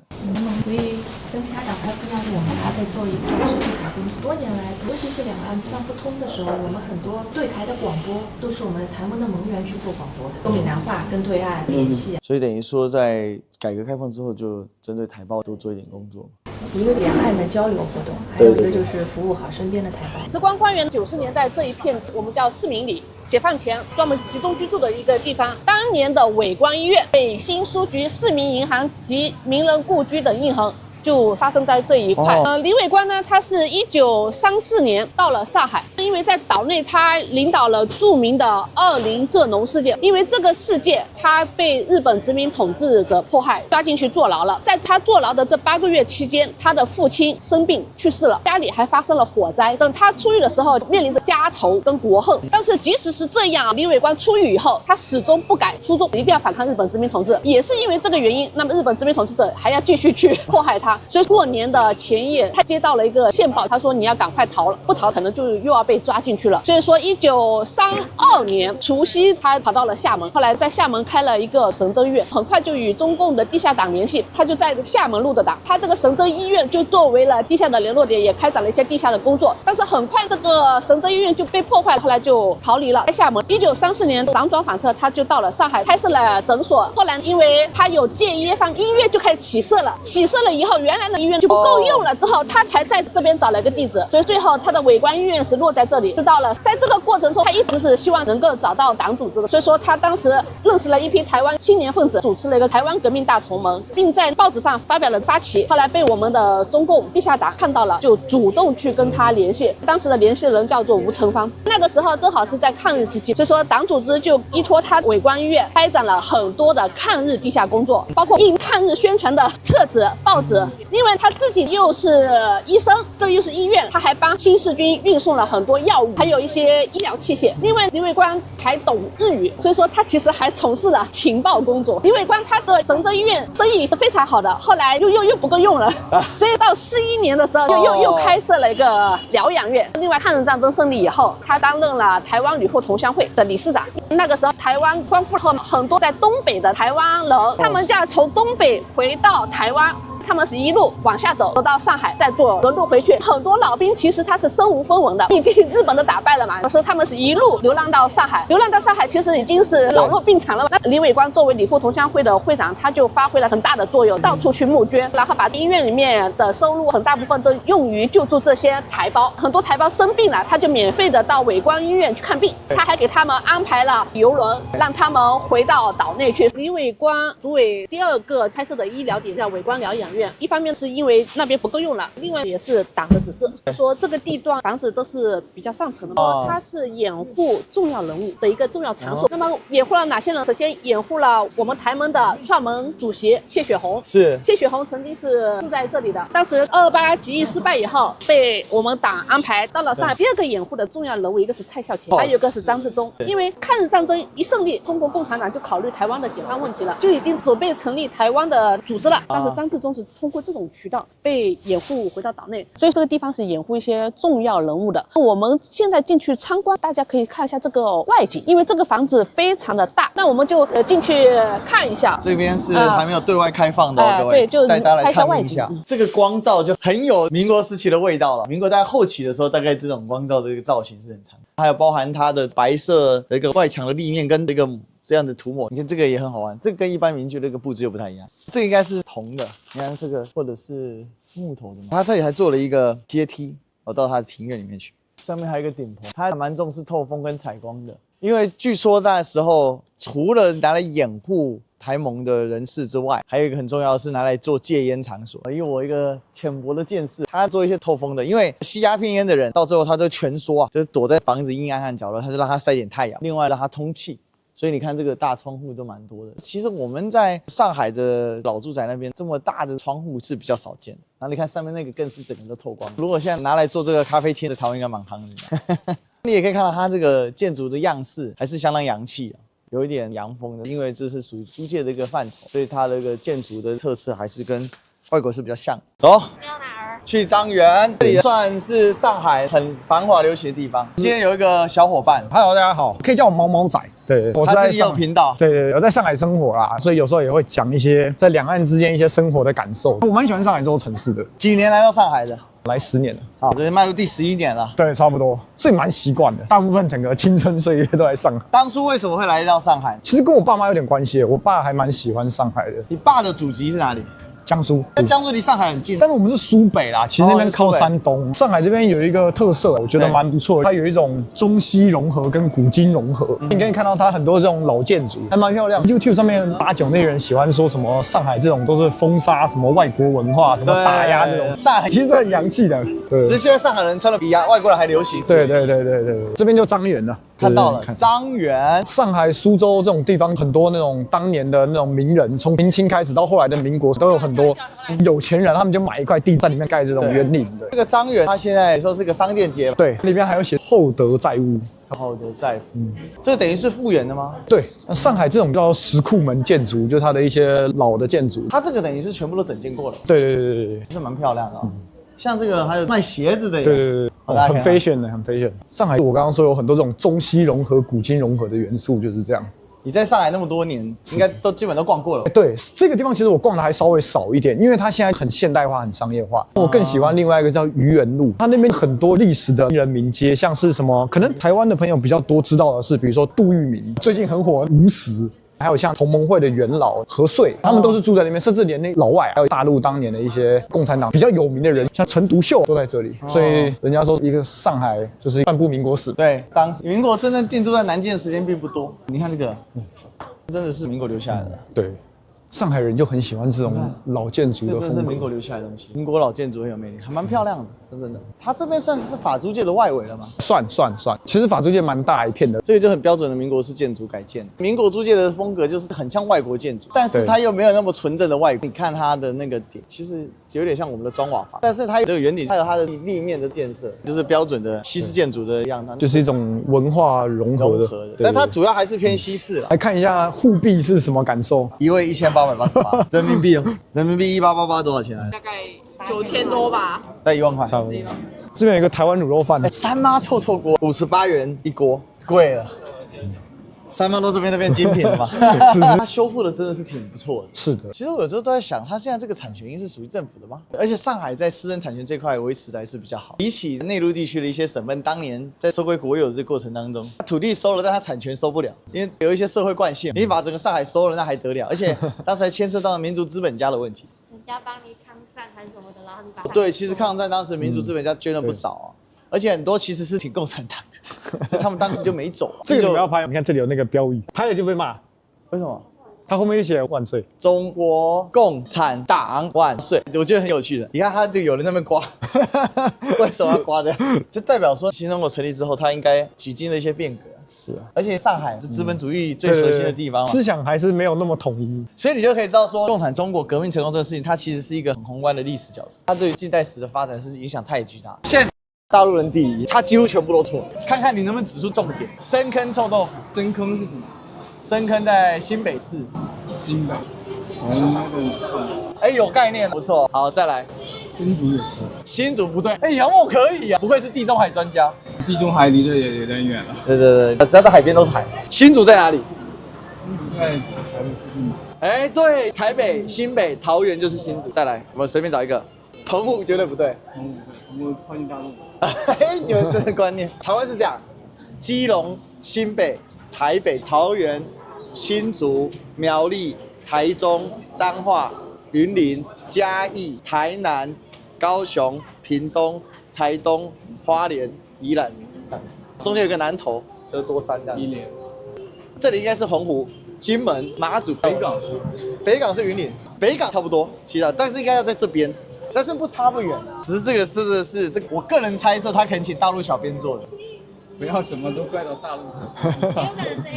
所以跟其他党派不一样，我们还在做一个是对台工作。多年来，尤其是两岸相不通的时候，我们很多对台的广播都是我们台湾的盟员去做广播的，用闽南话跟对岸联系。所以等于说，在改革开放之后，就针对台胞多做一点工作。一个两岸的交流活动，还有一个就是服务好身边的台胞。时光花园90年代这一片，我们叫市民里。解放前专门集中居住的一个地方，当年的伟光医院、北新书局、市民银行及名人故居等印痕就发生在这一块。李伟光呢，他是1934年到了上海，因为在岛内他领导了著名的20蔗农事件。因为这个事件，他被日本殖民统治者迫害，抓进去坐牢了。在他坐牢的这8个月期间，他的父亲生病去世了，家里还发生了火灾。等他出狱的时候，面临着家仇跟国恨。但是即使是这样，李伟光出狱以后，他始终不改初衷，一定要反抗日本殖民统治。也是因为这个原因，那么日本殖民统治者还要继续去迫害他。所以过年的前夜，他接到了一个线报，他说你要赶快逃了，不逃可能就又要被抓进去了。所以说1932年除夕，他跑到了厦门，后来在厦门开了一个神州医院，很快就与中共的地下党联系，他就在厦门入的党。他这个神州医院就作为了地下的联络点，也开展了一些地下的工作。但是很快这个神州医院就被破坏，后来就逃离了厦门。1934年辗转反侧，他就到了上海，开设了诊所。后来因为他有戒烟方，医院就开始起色了。起色了以后，原来的医院就不够用了，之后他才在这边找了一个地址，所以最后他的伟光医院是落在这里。知道了，在这个过程中，他一直是希望能够找到党组织的，所以说他当时认识了一批台湾青年分子，主持了一个台湾革命大同盟，并在报纸上发表了发起。后来被我们的中共地下党看到了，就主动去跟他联系。当时的联系人叫做吴成芳，那个时候正好是在抗日时期，所以说党组织就依托他伟光医院开展了很多的抗日地下工作，包括印抗日宣传的册子、报纸，因为他自己又是医生，这又是医院，他还帮新四军运送了很多药物，还有一些医疗器械。另外，林伟光还懂日语，所以说他其实还从事了情报工作。林伟光他的神州医院生意是非常好的，后来又不够用了，所以到41年的时候又开设了一个疗养院。另外，抗日战争胜利以后，他担任了台湾旅后同乡会的理事长。那个时候台湾光复后，很多在东北的台湾人，他们就要从东北回到台湾。他们是一路往下走，走到上海，再坐轮渡回去。很多老兵其实他是身无分文的，毕竟日本都打败了嘛，所以他们是一路流浪到上海。流浪到上海其实已经是老弱病残了。那林伟光作为旅后同乡会的会长，他就发挥了很大的作用，到处去募捐，然后把医院里面的收入很大部分都用于救助这些台胞。很多台胞生病了，他就免费的到伟光医院去看病，他还给他们安排了游轮，让他们回到岛内去。林伟光主委第2个开设的医疗点叫伟光疗养院。一方面是因为那边不够用了，另外也是党的指示，说这个地段房子都是比较上层的，说它是掩护重要人物的一个重要场所。那么掩护了哪些人？首先掩护了我们台盟的创盟主席谢雪红，谢雪红曾经是住在这里的，当时228起义失败以后，被我们党安排到了上海。第2个掩护的重要人物，一个是蔡孝乾，还有一个是张自忠。因为抗日战争一胜利，中国共产党就考虑台湾的解放问题了，就已经准备成立台湾的组织了。当时张自忠是通过这种渠道被掩护回到岛内，所以这个地方是掩护一些重要人物的。我们现在进去参观，大家可以看一下这个外景，因为这个房子非常的大，那我们就进去看一下。这边是还没有对外开放的各位，对，就带大家来拍一下外看一下。这个光照就很有民国时期的味道了。民国在后期的时候，大概这种光照的这个造型是很常，还有包含它的白色的一个外墙的立面跟这个这样的涂抹，你看这个也很好玩，这个跟一般民居的一个布置又不太一样。这个应该是铜的，你看这个或者是木头的。它这里还做了一个阶梯，到它的庭院里面去。上面还有一个顶棚，它还蛮重视透风跟采光的，因为据说那时候除了拿来掩护台盟的人士之外，还有一个很重要的是拿来做戒烟场所。因为我一个浅薄的见识，他做一些透风的，因为吸鸦片烟的人到最后他就蜷缩就是躲在房子阴暗暗角落，他就让他晒点太阳，另外让他通气。所以你看这个大窗户都蛮多的。其实我们在上海的老住宅那边，这么大的窗户是比较少见的。然后你看上面那个更是整个都透光。如果现在拿来做这个咖啡厅的台湾应该蛮夯的。你也可以看到它这个建筑的样式还是相当洋气啊，有一点洋风的，因为这是属于租界的一个范畴，所以它的一个建筑的特色还是跟外国是比较像。走。去张园，这里算是上海很繁华流行的地方。今天有一个小伙伴 ，Hello， 大家好，可以叫我毛毛仔。对，我是他自己有频道，对，我在上海生活啦，所以有时候也会讲一些在两岸之间一些生活的感受。我蛮喜欢上海这座城市的。几年来到上海的？来10年了。好，这迈入第11年了。对，差不多，所以蛮习惯的。大部分整个青春岁月都在上海。当初为什么会来到上海？其实跟我爸妈有点关系，我爸还蛮喜欢上海的。你爸的祖籍是哪里？江苏，那江苏离上海很近，但是我们是苏北啦，其实那边靠山东。上海这边有一个特色，我觉得蛮不错的，它有一种中西融合跟古今融合。你可以看到它很多这种老建筑，还蛮漂亮。YouTube 上面8、9那人喜欢说什么上海这种都是封杀什么外国文化，什么打压这种。上海其实很洋气的，对。只是现在上海人穿的比外国人还流行。对，这边就张园了。看到了张园，上海、苏州这种地方，很多那种当年的那种名人，从明清开始到后来的民国，都有很多有钱人，他们就买一块地在里面盖这种园林的。这个张园，它现在说是个商店街，对，里边还有写厚德载物。厚德载物，这等于是复原的吗？对，上海这种叫石库门建筑，就是它的一些老的建筑，它这个等于是全部都整建过了。对，是蛮漂亮的。像这个还有卖鞋子的，对，很 fashion 的，很 fashion。上海我刚刚说有很多这种中西融合、古今融合的元素，就是这样。你在上海那么多年，应该都基本都逛过了。对，这个地方其实我逛的还稍微少一点，因为它现在很现代化、很商业化。我更喜欢另外一个叫愚园路，它那边很多历史的人民街，像是什么，可能台湾的朋友比较多知道的是，比如说杜聿明，最近很火吴石。还有像同盟会的元老何遂，他们都是住在那边，甚至连那老外，还有大陆当年的一些共产党比较有名的人，像陈独秀都在这里。所以人家说一个上海就是半部民国史。对，当时民国真正定都在南京的时间并不多。你看这个，真的是民国留下来的。对，上海人就很喜欢这种老建筑的风格。这是民国留下来的东西，民国老建筑很有魅力，还蛮漂亮的，说真的。它这边算是法租界的外围了吗？算，其实法租界蛮大一片的，这个就很标准的民国式建筑改建。民国租界的风格就是很像外国建筑，但是它又没有那么纯正的外国。你看它的那个点，其实有点像我们的砖瓦房，但是它有这个圆顶，还有它的立面的建设，就是标准的西式建筑的样子，就是一种文化融合的。但它主要还是偏西式了。来看一下沪币是什么感受？一位1888人民币哦，人民币1888多少钱啊？大概9000多吧，在1万块，差不多。这边有一个台湾卤肉饭，三妈臭臭锅58元一锅，贵了。三妈都这边都变精品了嘛，它修复的真的是挺不错的。是的，其实我有时候都在想，它现在这个产权应该是属于政府的吗？而且上海在私人产权这块维持的还是比较好，比起内陆地区的一些省份，当年在收归国有的这个过程当中，土地收了，但它产权收不了，因为有一些社会惯性，你把整个上海收了，那还得了？而且当时还牵涉到民族资本家的问题，人家帮你抗战还是什么的，然后你把对，其实抗战当时民族资本家捐了不少啊。而且很多其实是挺共产党的，所以他们当时就没走。这个你不要拍，你看这里有那个标语，拍了就被骂。为什么？他后面就写万岁，中国共产党万岁。我觉得很有趣的。你看他就有人在那边刮，为什么要刮这样？这代表说新中国成立之后，它应该几经了一些变革。是啊，而且上海是资本主义最核心的地方嘛，思想还是没有那么统一，所以你就可以知道说，共产中国革命成功这个事情，它其实是一个很宏观的历史角度，它对于近代史的发展是影响太巨大。现在大陆人第一，他几乎全部都错，看看你能不能指出重点。深坑臭豆腐，深坑是什么？深坑在新北市。新北，有概念，不错。好，再来。新竹有。新竹不对，杨某可以啊，不愧是地中海专家。地中海离这也有点远了。对，只要在海边都是海。新竹在哪里？新竹在台北附近。对，台北、新北、桃园就是新竹。再来，我们随便找一个。澎湖绝对不对。澎湖不对，我靠近大陆。你们这个观念，台湾是这样：基隆、新北、台北、桃园、新竹、苗栗、台中、彰化、云林、嘉义、台南、高雄、屏东、台东、花莲、宜兰，中间有个南投，就是多山这样。宜莲，这里应该是澎湖、金门、马祖、北港是云林，北港差不多，其他但是应该要在这边。但是不差不远，只是这个真的是这个，我个人猜测他可能请大陆小编做的。不要什么都怪到大陆上。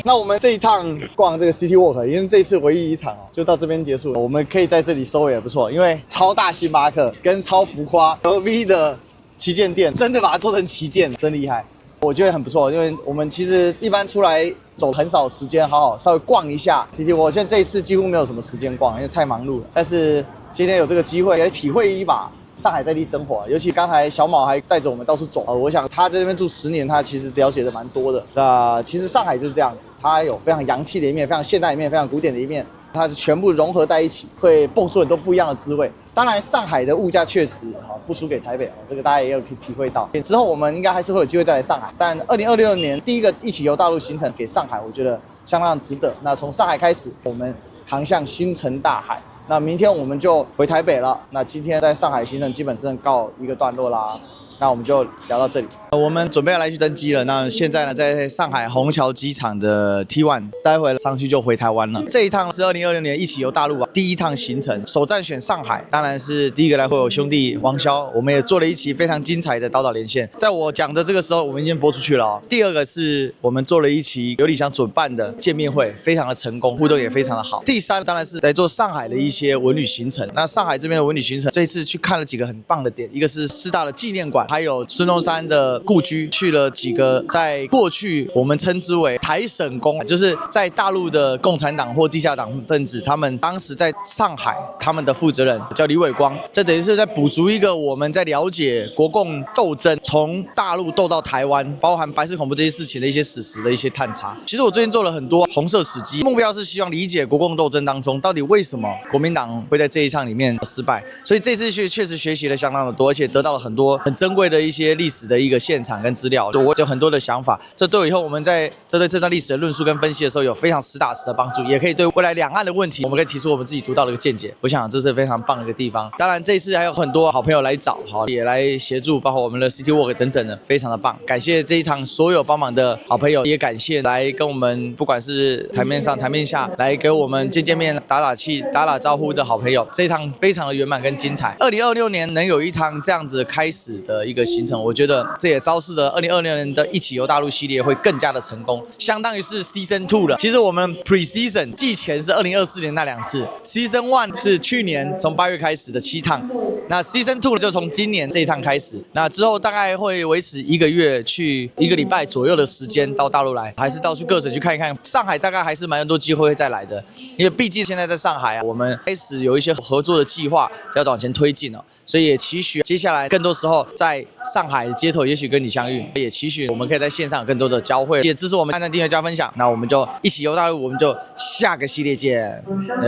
那我们这一趟逛这个 City Walk， 因为这一次唯一一场就到这边结束了。我们可以在这里收尾也不错，因为超大星巴克跟超浮夸 LV 的旗舰店，真的把它做成旗舰，真厉害。我觉得很不错，因为我们其实一般出来走很少时间，好好稍微逛一下 City。我现在这一次几乎没有什么时间逛，因为太忙碌了。但是今天有这个机会，来体会一把上海在地生活，尤其刚才小毛还带着我们到处走。我想他在这边住10年，他其实了解的蛮多的。那其实上海就是这样子，它有非常洋气的一面，非常现代的一面，非常古典的一面。它是全部融合在一起，会蹦出很多不一样的滋味。当然，上海的物价确实不输给台北，这个大家也有可以体会到。之后我们应该还是会有机会再来上海，但2026年第一个一起游大陆行程给上海，我觉得相当值得。那从上海开始，我们航向星辰大海。那明天我们就回台北了。那今天在上海行程基本上告一个段落啦。那我们就聊到这里。我们准备要来去登机了。那现在呢，在上海虹桥机场的 T1， 待会上去就回台湾了。这一趟是2026年一起游大陆第一趟行程，首站选上海，当然是第一个来会有兄弟王骁，我们也做了一期非常精彩的岛连线。在我讲的这个时候，我们已经播出去了哦。第二个是我们做了一期由理想准办的见面会，非常的成功，互动也非常的好。第三当然是来做上海的一些文旅行程。那上海这边的文旅行程，这一次去看了几个很棒的点，一个是师大的纪念馆，还有孙中山的故居，去了几个在过去我们称之为台省宫，就是在大陆的共产党或地下党分子，他们当时在上海，他们的负责人叫李伟光，这等于是在补足一个我们在了解国共斗争从大陆斗到台湾，包含白色恐怖这些事情的一些史实的一些探查。其实我最近做了很多红色史迹，目标是希望理解国共斗争当中到底为什么国民党会在这一场里面失败，所以这次确实学习了相当的多，而且得到了很多很珍珍贵的一些历史的一个现场跟资料，我有很多的想法，这对以后我们在针对这段历史的论述跟分析的时候有非常实打实的帮助，也可以对未来两岸的问题，我们可以提出我们自己独到的一个见解。我想这是非常棒的一个地方。当然这一次还有很多好朋友来找，好也来协助，包括我们的 City Walk 等等的，非常的棒。感谢这一趟所有帮忙的好朋友，也感谢来跟我们不管是台面上台面下来给我们见面打打气打打招呼的好朋友，这一趟非常的圆满跟精彩。2026年能有一趟这样子开始的一个行程，我觉得这也昭示着2026年的一起游大陆系列会更加的成功，相当于是 Season 2了。其实我们 Pre-Season 季前是2024年那2次 ，Season 1是去年从8月开始的7趟，那 Season 2就从今年这一趟开始，那之后大概会维持1个月，去1个礼拜左右的时间到大陆来，还是到处各省去看一看。上海大概还是蛮多机会会再来的，因为毕竟现在在上海啊，我们开始有一些合作的计划要往前推进了，所以也期许接下来更多时候在上海街头也许跟你相遇，也期许我们可以在线上有更多的交汇，也支持我们按赞订阅加分享。那我们就一起游大陆，我们就下个系列见，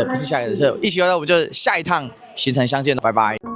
不是下个，是一起游大陆，我们就下一趟行程相见，拜拜。